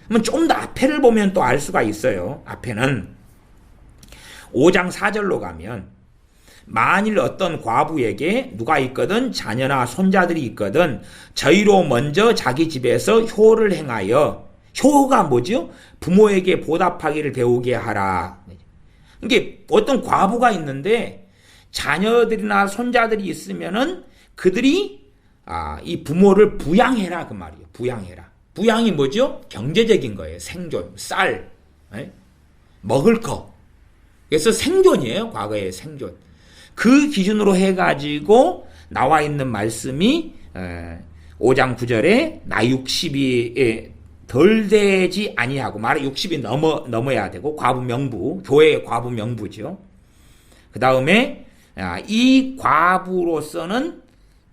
그러면 좀 더 앞에를 보면 또 알 수가 있어요. 앞에는 5장 4절로 가면 만일 어떤 과부에게 누가 있거든 자녀나 손자들이 있거든 저희로 먼저 자기 집에서 효를 행하여, 효가 뭐죠? 부모에게 보답하기를 배우게 하라. 이게 어떤 과부가 있는데 자녀들이나 손자들이 있으면은 그들이 이 부모를 부양해라 그 말이에요. 부양해라. 부양이 뭐죠? 경제적인 거예요. 생존, 쌀, 먹을 거. 그래서 생존이에요. 과거의 생존. 그 기준으로 해가지고 나와 있는 말씀이 5장 9절에 나 60이 덜 되지 아니하고, 말에 60이 넘어야 되고, 과부 명부, 교회의 과부 명부죠. 그 다음에 이 과부로서는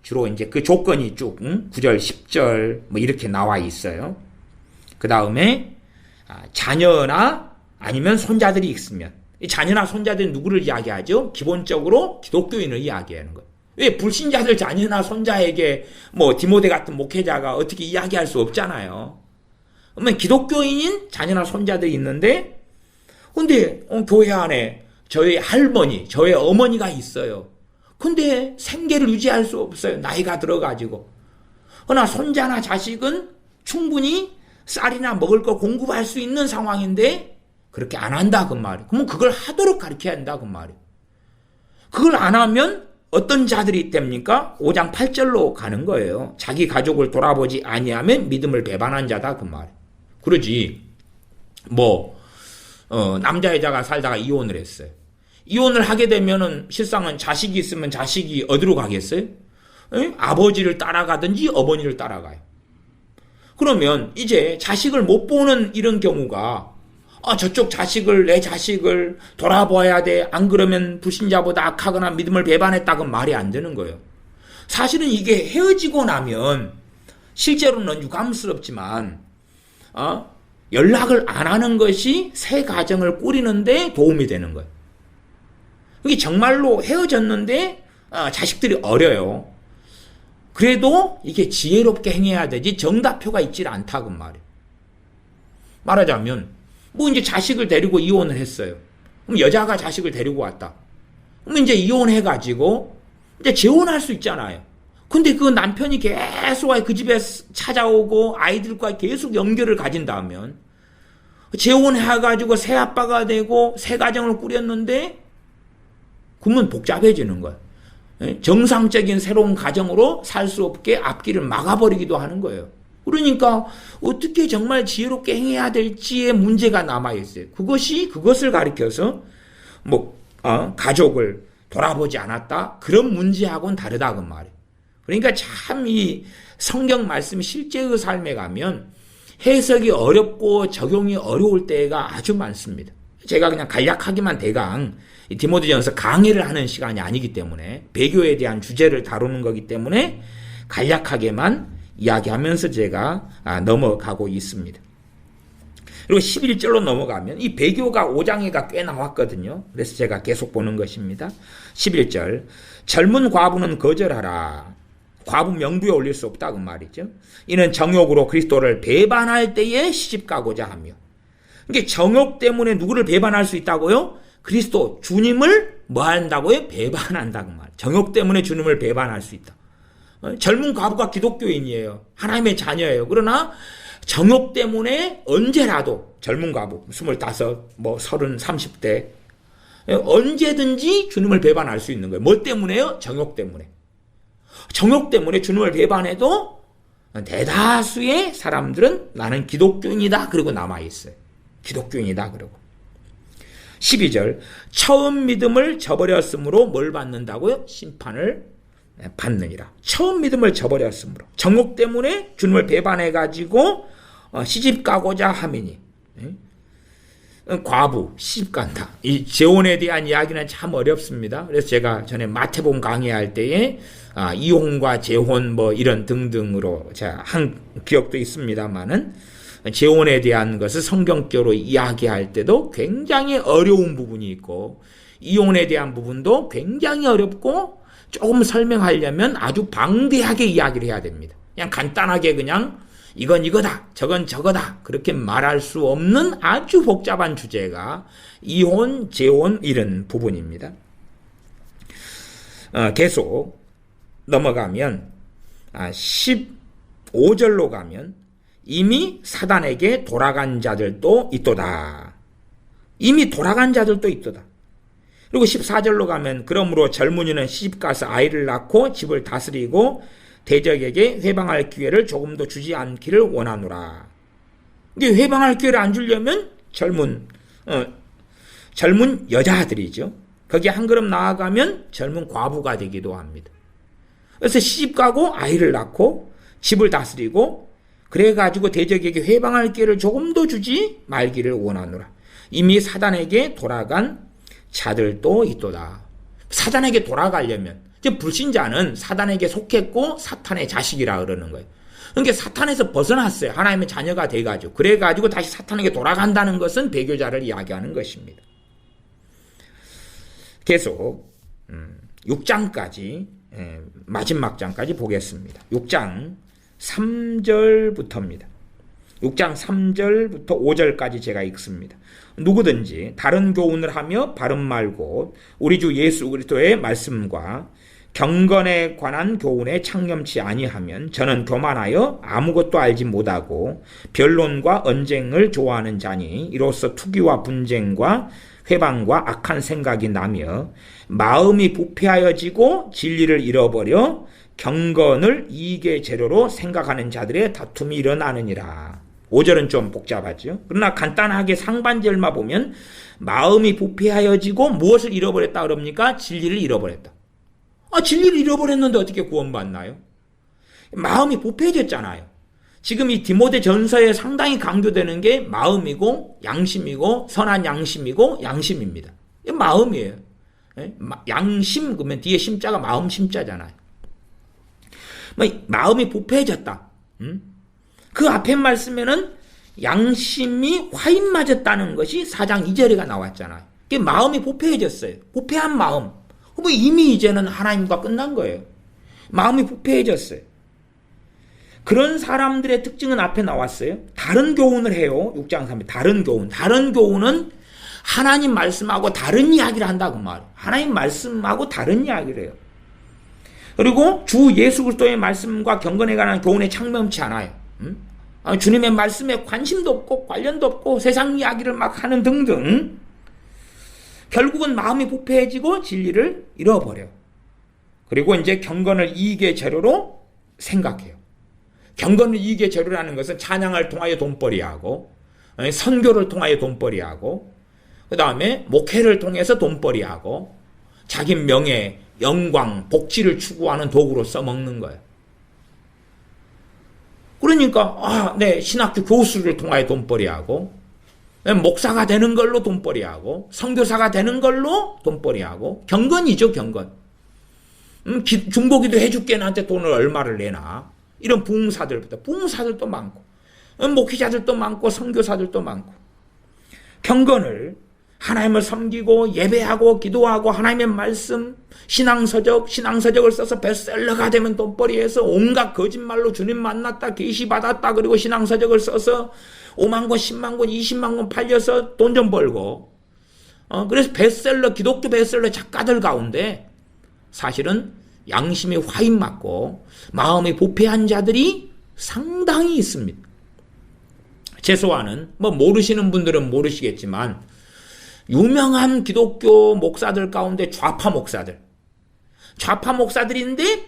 주로 이제 그 조건이 쭉 9절, 10절 뭐 이렇게 나와 있어요. 그 다음에 자녀나 아니면 손자들이 있으면, 이 자녀나 손자들은 누구를 이야기하죠? 기본적으로 기독교인을 이야기하는 거예요. 왜 불신자들 자녀나 손자에게 뭐 디모데 같은 목회자가 어떻게 이야기할 수 없잖아요. 그러면 기독교인인 자녀나 손자들이 있는데, 근데 교회 안에 저희 할머니, 저희 어머니가 있어요. 근데 생계를 유지할 수 없어요. 나이가 들어가지고. 그러나 손자나 자식은 충분히 쌀이나 먹을 거 공급할 수 있는 상황인데 그렇게 안 한다 그 말이에요. 그러면 그걸 하도록 가르쳐야 한다 그 말이에요. 그걸 안 하면 어떤 자들이 됩니까? 5장 8절로 가는 거예요. 자기 가족을 돌아보지 아니하면 믿음을 배반한 자다 그 말이에요. 그러지 남자 여자가 살다가 이혼을 했어요. 이혼을 하게 되면은 실상은 자식이 있으면 자식이 어디로 가겠어요? 아버지를 따라가든지 어머니를 따라가요. 그러면 이제 자식을 못 보는 이런 경우가 저쪽 내 자식을 돌아봐야 돼. 안 그러면 불신자보다 악하거나 믿음을 배반했다고 말이 안 되는 거예요. 사실은 이게 헤어지고 나면 실제로는 유감스럽지만 연락을 안 하는 것이 새 가정을 꾸리는데 도움이 되는 거예요. 이게 정말로 헤어졌는데 자식들이 어려요. 그래도 이게 지혜롭게 행해야 되지 정답표가 있질 않다고 말이에요. 말하자면 이제 자식을 데리고 이혼을 했어요. 그럼 여자가 자식을 데리고 왔다. 그럼 이제 이혼해가지고 이제 재혼할 수 있잖아요. 근데 그 남편이 계속 그 집에 찾아오고 아이들과 계속 연결을 가진다면 재혼해가지고 새 아빠가 되고 새 가정을 꾸렸는데 그러면 복잡해지는 거예요. 정상적인 새로운 가정으로 살 수 없게 앞길을 막아버리기도 하는 거예요. 그러니까 어떻게 정말 지혜롭게 행해야 될지의 문제가 남아있어요. 그것을 가리켜서 가족을 돌아보지 않았다? 그런 문제하고는 다르다 그 말이에요. 그러니까 참 이 성경 말씀이 실제의 삶에 가면 해석이 어렵고 적용이 어려울 때가 아주 많습니다. 제가 그냥 간략하게만 대강 디모데전서 강의를 하는 시간이 아니기 때문에 배교에 대한 주제를 다루는 거기 때문에 간략하게만 이야기하면서 제가 넘어가고 있습니다. 그리고 11절로 넘어가면 이 배교가 5장에가 꽤 나왔거든요. 그래서 제가 계속 보는 것입니다. 11절 젊은 과부는 거절하라. 과부 명부에 올릴 수 없다고 말이죠. 이는 정욕으로 그리스도를 배반할 때에 시집가고자 하며. 그러니까 정욕 때문에 누구를 배반할 수 있다고요? 그리스도 주님을 뭐 한다고요? 배반한다고 말이에요. 정욕 때문에 주님을 배반할 수 있다. 젊은 과부가 기독교인이에요. 하나님의 자녀예요. 그러나 정욕 때문에 언제라도 젊은 과부 25, 30, 30대 언제든지 주님을 배반할 수 있는 거예요. 뭐 때문에요? 정욕 때문에. 정욕 때문에 주님을 배반해도 대다수의 사람들은 나는 기독교인이다 그러고 남아있어요. 기독교인이다 그러고. 12절 처음 믿음을 저버렸으므로 뭘 받는다고요? 심판을 받느니라. 처음 믿음을 저버렸으므로. 정욕 때문에 주님을 배반해가지고 시집가고자 함이니. 과부 시집간다. 이 재혼에 대한 이야기는 참 어렵습니다. 그래서 제가 전에 마태복음 강의할 때에 이혼과 재혼 이런 등등으로 제가 한 기억도 있습니다만은 재혼에 대한 것을 성경적으로 이야기할 때도 굉장히 어려운 부분이 있고 이혼에 대한 부분도 굉장히 어렵고 조금 설명하려면 아주 방대하게 이야기를 해야 됩니다. 그냥 간단하게 그냥 이건 이거다, 저건 저거다 그렇게 말할 수 없는 아주 복잡한 주제가 이혼, 재혼 이런 부분입니다. 계속 넘어가면 15절로 가면 이미 사단에게 돌아간 자들도 있도다. 이미 돌아간 자들도 있도다. 그리고 14절로 가면 그러므로 젊은이는 시집가서 아이를 낳고 집을 다스리고 대적에게 회방할 기회를 조금도 주지 않기를 원하노라. 근데 회방할 기회를 안 주려면 젊은 여자들이죠. 거기에 한 걸음 나아가면 젊은 과부가 되기도 합니다. 그래서 시집가고 아이를 낳고 집을 다스리고 그래가지고 대적에게 회방할 기회를 조금도 주지 말기를 원하노라. 이미 사단에게 돌아간 자들도 있도다. 사단에게 돌아가려면 불신자는 사단에게 속했고 사탄의 자식이라 그러는 거예요. 그러니까 사탄에서 벗어났어요. 하나님의 자녀가 돼가지고. 그래가지고 다시 사탄에게 돌아간다는 것은 배교자를 이야기하는 것입니다. 계속 6장까지 마지막 장까지 보겠습니다. 6장 3절부터입니다. 6장 3절부터 5절까지 제가 읽습니다. 누구든지 다른 교훈을 하며 바른 말고 우리 주 예수 그리스도의 말씀과 경건에 관한 교훈에 창념치 아니하면 저는 교만하여 아무것도 알지 못하고 변론과 언쟁을 좋아하는 자니 이로써 투기와 분쟁과 회방과 악한 생각이 나며 마음이 부패하여지고 진리를 잃어버려 경건을 이익의 재료로 생각하는 자들의 다툼이 일어나느니라. 5절은 좀 복잡하죠. 그러나 간단하게 상반절만 보면 마음이 부패하여지고 무엇을 잃어버렸다 그럽니까? 진리를 잃어버렸다. 진리를 잃어버렸는데 어떻게 구원받나요? 마음이 부패해졌잖아요. 지금 이 디모데 전서에 상당히 강조되는 게 마음이고 양심이고 선한 양심이고 양심입니다. 이게 마음이에요. 양심 그러면 뒤에 심자가 마음 심자잖아요. 마음이 부패해졌다. 그 앞에 말씀에는 양심이 화인 맞았다는 것이 4장 2절에가 나왔잖아요. 그게 마음이 부패해졌어요. 부패한 마음. 이미 이제는 하나님과 끝난 거예요. 마음이 부패해졌어요. 그런 사람들의 특징은 앞에 나왔어요. 다른 교훈을 해요. 6장 3절. 다른 교훈. 다른 교훈은 하나님 말씀하고 다른 이야기를 한다고 말해요. 하나님 말씀하고 다른 이야기를 해요. 그리고 주 예수 그리스도의 말씀과 경건에 관한 교훈에 창명치 않아요. 주님의 말씀에 관심도 없고 관련도 없고 세상 이야기를 막 하는 등등. 결국은 마음이 부패해지고 진리를 잃어버려요. 그리고 이제 경건을 이익의 재료로 생각해요. 경건을 이익의 재료라는 것은 찬양을 통하여 돈벌이하고 선교를 통하여 돈벌이하고 그 다음에 목회를 통해서 돈벌이하고 자기 명예, 영광, 복지를 추구하는 도구로 써먹는 거예요. 그러니까 네, 신학교 교수를 통하여 돈벌이하고, 목사가 되는 걸로 돈벌이하고, 선교사가 되는 걸로 돈벌이하고, 경건이죠, 경건. 중보기도 해줄게, 나한테 돈을 얼마를 내나. 이런 부흥사들도 많고, 목회자들도 많고, 선교사들도 많고. 경건을 하나님을 섬기고 예배하고 기도하고 하나님의 말씀, 신앙서적을 써서 베스트셀러가 되면 돈벌이해서 온갖 거짓말로 주님 만났다, 계시 받았다, 그리고 신앙서적을 써서 5만 권, 10만 권, 20만 권 팔려서 돈 좀 벌고, 그래서 기독교 베스트셀러 작가들 가운데 사실은 양심이 화인 맞고 마음이 부패한 자들이 상당히 있습니다. 최소한은 모르시는 분들은 모르시겠지만 유명한 기독교 목사들 가운데 좌파 목사들인데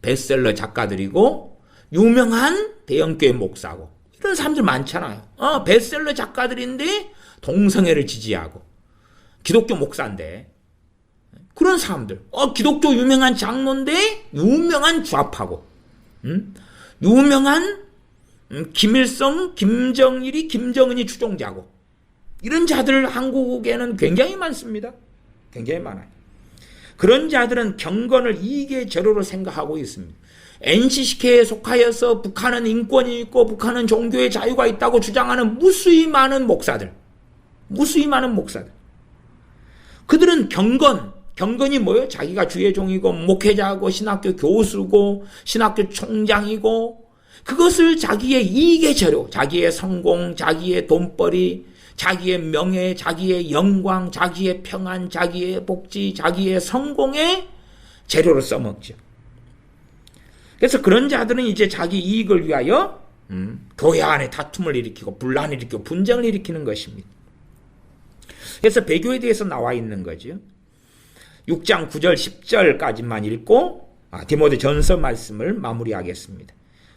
베스트셀러 작가들이고 유명한 대형교회 목사고 이런 사람들 많잖아요. 베스트셀러 작가들인데 동성애를 지지하고 기독교 목사인데 그런 사람들, 기독교 유명한 장로인데 유명한 좌파고, 유명한 김일성, 김정일이, 김정은이 추종자고 이런 자들 한국에는 굉장히 많습니다. 굉장히 많아요. 그런 자들은 경건을 이익의 재료로 생각하고 있습니다. NCCK에 속하여서 북한은 인권이 있고 북한은 종교의 자유가 있다고 주장하는 무수히 많은 목사들. 그들은 경건이 뭐예요? 자기가 주의 종이고 목회자고 신학교 교수고 신학교 총장이고 그것을 자기의 이익의 재료, 자기의 성공, 자기의 돈벌이, 자기의 명예, 자기의 영광, 자기의 평안, 자기의 복지, 자기의 성공의 재료로 써먹죠. 그래서 그런 자들은 이제 자기 이익을 위하여 교회 안에 다툼을 일으키고 분란을 일으키고 분쟁을 일으키는 것입니다. 그래서 배교에 대해서 나와 있는 거죠. 6장 9절 10절까지만 읽고 디모데 전서 말씀을 마무리하겠습니다.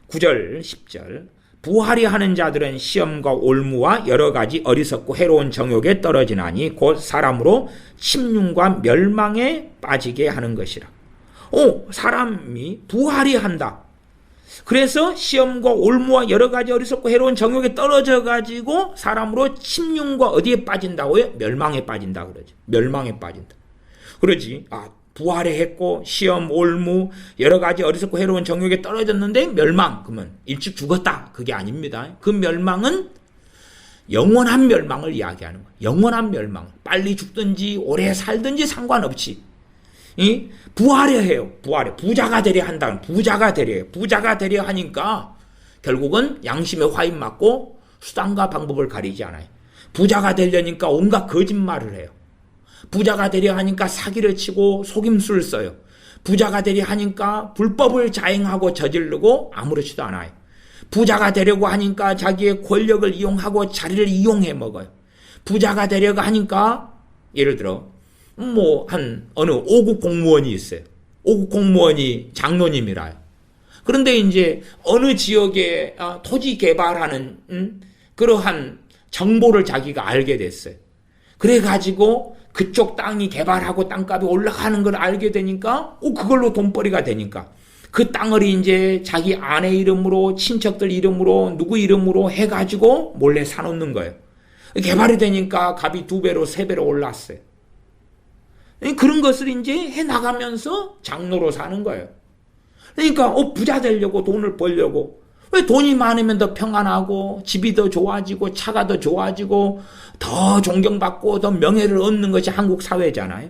9절 10절 부활이 하는 자들은 시험과 올무와 여러 가지 어리석고 해로운 정욕에 떨어지나니 곧 사람으로 침륜과 멸망에 빠지게 하는 것이라. 사람이 부활이 한다. 그래서 시험과 올무와 여러 가지 어리석고 해로운 정욕에 떨어져 가지고 사람으로 침륜과 어디에 빠진다고요? 멸망에 빠진다 그러죠. 멸망에 빠진다. 그러지. 부활에 했고 시험, 올무, 여러 가지 어리석고 해로운 정욕에 떨어졌는데 멸망. 그러면 일찍 죽었다. 그게 아닙니다. 그 멸망은 영원한 멸망을 이야기하는 거예요. 영원한 멸망. 빨리 죽든지 오래 살든지 상관없이 부활해 해요. 부활해. 부자가 되려 한다면 부자가 되려 하니까 결국은 양심에 화인 맞고 수단과 방법을 가리지 않아요. 부자가 되려니까 온갖 거짓말을 해요. 부자가 되려 하니까 사기를 치고 속임수를 써요. 부자가 되려 하니까 불법을 자행하고 저지르고 아무렇지도 않아요. 부자가 되려고 하니까 자기의 권력을 이용하고 자리를 이용해 먹어요. 부자가 되려고 하니까 예를 들어 어느 5급 공무원이 있어요. 5급 공무원이 장로님이라요. 그런데 이제 어느 지역에 토지 개발하는 그러한 정보를 자기가 알게 됐어요. 그래가지고 그쪽 땅이 개발하고 땅값이 올라가는 걸 알게 되니까 그걸로 돈벌이가 되니까 그 땅을 이제 자기 아내 이름으로 친척들 이름으로 누구 이름으로 해가지고 몰래 사놓는 거예요. 개발이 되니까 값이 2배로 3배로 올랐어요. 그런 것을 이제 해나가면서 장로로 사는 거예요. 그러니까 부자 되려고 돈을 벌려고 왜 돈이 많으면 더 평안하고 집이 더 좋아지고 차가 더 좋아지고 더 존경받고 더 명예를 얻는 것이 한국 사회잖아요.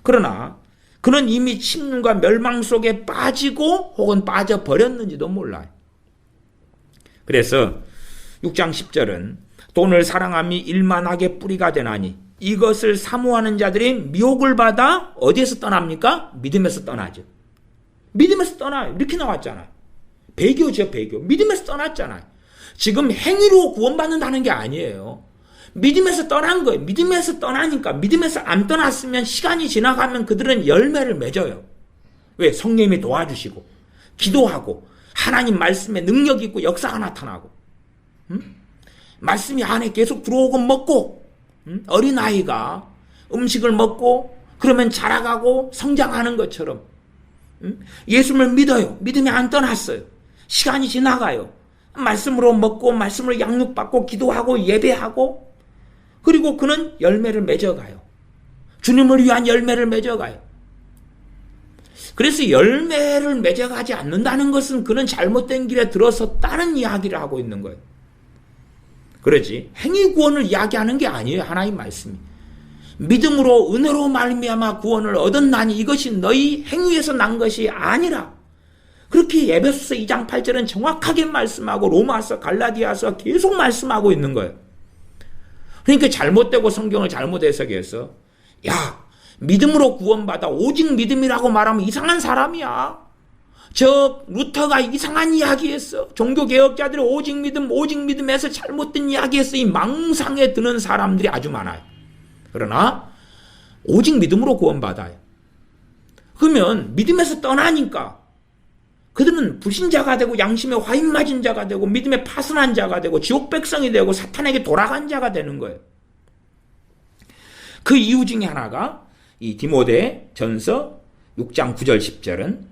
그러나 그는 이미 침륜과 멸망 속에 빠지고 혹은 빠져버렸는지도 몰라요. 그래서 6장 10절은 돈을 사랑함이 일만하게 뿌리가 되나니 이것을 사모하는 자들이 미혹을 받아 어디에서 떠납니까? 믿음에서 떠나죠. 믿음에서 떠나요. 이렇게 나왔잖아요. 배교죠, 배교. 믿음에서 떠났잖아요. 지금 행위로 구원받는다는 게 아니에요. 믿음에서 떠난 거예요. 믿음에서 떠나니까. 믿음에서 안 떠났으면 시간이 지나가면 그들은 열매를 맺어요. 왜? 성령님이 도와주시고 기도하고 하나님 말씀에 능력 있고 역사가 나타나고 말씀이 안에 계속 들어오고 먹고 어린아이가 음식을 먹고 그러면 자라가고 성장하는 것처럼 예수님을 믿어요. 믿음이 안 떠났어요. 시간이 지나가요. 말씀으로 먹고 말씀으로 양육받고 기도하고 예배하고 그리고 그는 열매를 맺어가요. 주님을 위한 열매를 맺어가요. 그래서 열매를 맺어가지 않는다는 것은 그는 잘못된 길에 들어섰다는 이야기를 하고 있는 거예요. 그러지 행위 구원을 이야기하는 게 아니에요. 하나님 말씀이. 믿음으로 은혜로 말미암아 구원을 얻었나니 이것이 너희 행위에서 난 것이 아니라 그렇게 에베소서 2장 8절은 정확하게 말씀하고 로마서 갈라디아서 계속 말씀하고 있는 거예요. 그러니까 잘못되고 성경을 잘못 해석해서 야 믿음으로 구원받아 오직 믿음이라고 말하면 이상한 사람이야. 저 루터가 이상한 이야기했어. 종교개혁자들이 오직 믿음에서 잘못된 이야기했어. 이 망상에 드는 사람들이 아주 많아요. 그러나 오직 믿음으로 구원받아요. 그러면 믿음에서 떠나니까 그들은 불신자가 되고 양심에 화인 맞은 자가 되고 믿음에 파선한 자가 되고 지옥 백성이 되고 사탄에게 돌아간 자가 되는 거예요. 그 이유 중에 하나가 이 디모데 전서 6장 9절 10절은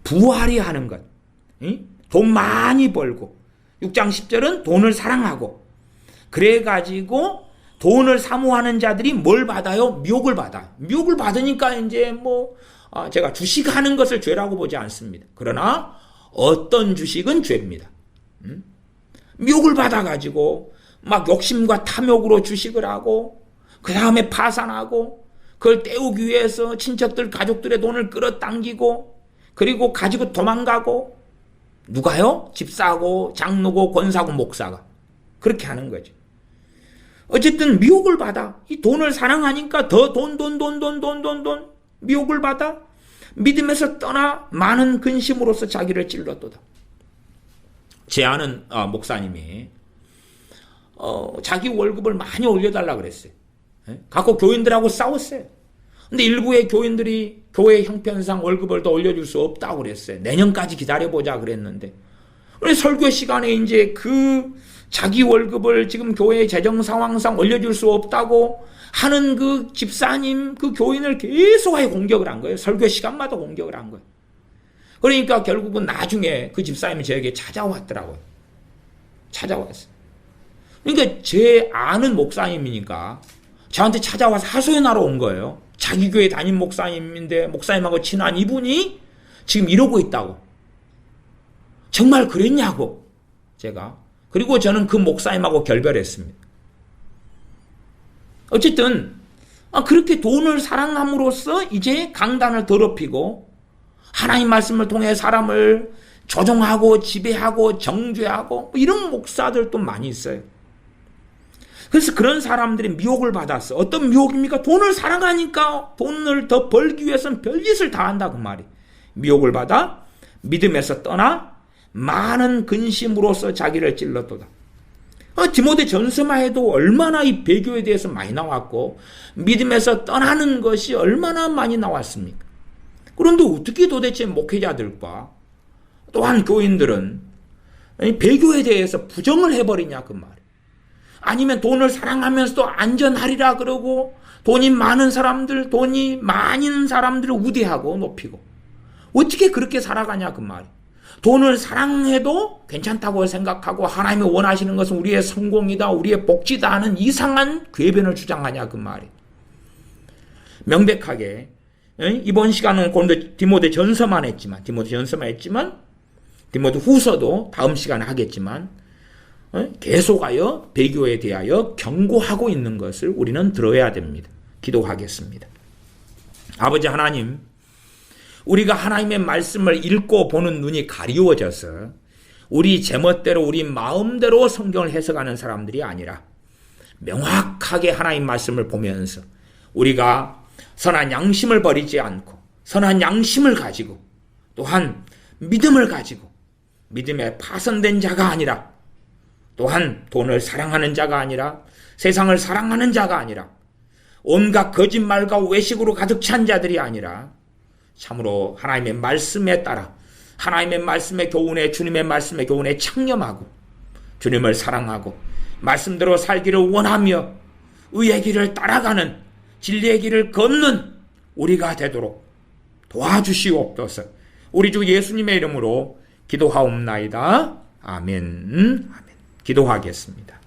부하려 하는 것. 돈 많이 벌고 6장 10절은 돈을 사랑하고 그래가지고 돈을 사모하는 자들이 뭘 받아요? 미혹을 받아요. 미혹을 받으니까 이제 제가 주식하는 것을 죄라고 보지 않습니다. 그러나 어떤 주식은 죄입니다. 미혹을 받아가지고 막 욕심과 탐욕으로 주식을 하고 그 다음에 파산하고 그걸 때우기 위해서 친척들 가족들의 돈을 끌어당기고 그리고 가지고 도망가고 누가요? 집사고 장로고 권사고 목사가 그렇게 하는 거죠. 어쨌든 미혹을 받아. 이 돈을 사랑하니까 더 돈 미혹을 받아 믿음에서 떠나 많은 근심으로서 자기를 찔렀도다. 제 아는 목사님이 자기 월급을 많이 올려달라 그랬어요. 갖고 교인들하고 싸웠어요. 근데 일부의 교인들이 교회 형편상 월급을 더 올려줄 수 없다고 그랬어요. 내년까지 기다려보자 그랬는데 설교 시간에 이제 그 자기 월급을 지금 교회 재정 상황상 올려줄 수 없다고 하는 그 집사님, 그 교인을 계속하게 공격을 한 거예요. 설교 시간마다 공격을 한 거예요. 그러니까 결국은 나중에 그 집사님이 저에게 찾아왔더라고요. 찾아왔어요. 그러니까 제 아는 목사님이니까 저한테 찾아와서 하소연하러 온 거예요. 자기 교회 담임 목사님인데 목사님하고 친한 이분이 지금 이러고 있다고. 정말 그랬냐고 제가. 그리고 저는 그 목사님하고 결별했습니다. 어쨌든 그렇게 돈을 사랑함으로써 이제 강단을 더럽히고 하나님 말씀을 통해 사람을 조종하고 지배하고 정죄하고 이런 목사들도 많이 있어요. 그래서 그런 사람들이 미혹을 받았어. 어떤 미혹입니까? 돈을 사랑하니까 돈을 더 벌기 위해서는 별짓을 다 한다 그 말이. 미혹을 받아 믿음에서 떠나 많은 근심으로서 자기를 찔렀도다. 디모데 전서만 해도 얼마나 이 배교에 대해서 많이 나왔고 믿음에서 떠나는 것이 얼마나 많이 나왔습니까? 그런데 어떻게 도대체 목회자들과 또한 교인들은 배교에 대해서 부정을 해버리냐 그 말이에요. 아니면 돈을 사랑하면서도 안전하리라 그러고 돈이 많은 사람들, 돈이 많은 사람들을 우대하고 높이고 어떻게 그렇게 살아가냐 그 말이에요. 돈을 사랑해도 괜찮다고 생각하고 하나님이 원하시는 것은 우리의 성공이다, 우리의 복지다 하는 이상한 궤변을 주장하냐 그 말이에요. 명백하게 이번 시간은 디모데 전서만 했지만 디모데 후서도 다음 시간에 하겠지만 계속하여 배교에 대하여 경고하고 있는 것을 우리는 들어야 됩니다. 기도하겠습니다. 아버지 하나님, 우리가 하나님의 말씀을 읽고 보는 눈이 가리워져서 우리 제멋대로 우리 마음대로 성경을 해석하는 사람들이 아니라 명확하게 하나님 말씀을 보면서 우리가 선한 양심을 버리지 않고 선한 양심을 가지고 또한 믿음을 가지고 믿음에 파선된 자가 아니라 또한 돈을 사랑하는 자가 아니라 세상을 사랑하는 자가 아니라 온갖 거짓말과 외식으로 가득 찬 자들이 아니라 참으로 하나님의 말씀에 따라 하나님의 말씀의 교훈에 주님의 말씀의 교훈에 창념하고 주님을 사랑하고 말씀대로 살기를 원하며 의의 길을 따라가는 진리의 길을 걷는 우리가 되도록 도와주시옵소서. 우리 주 예수님의 이름으로 기도하옵나이다. 아멘. 아멘. 기도하겠습니다.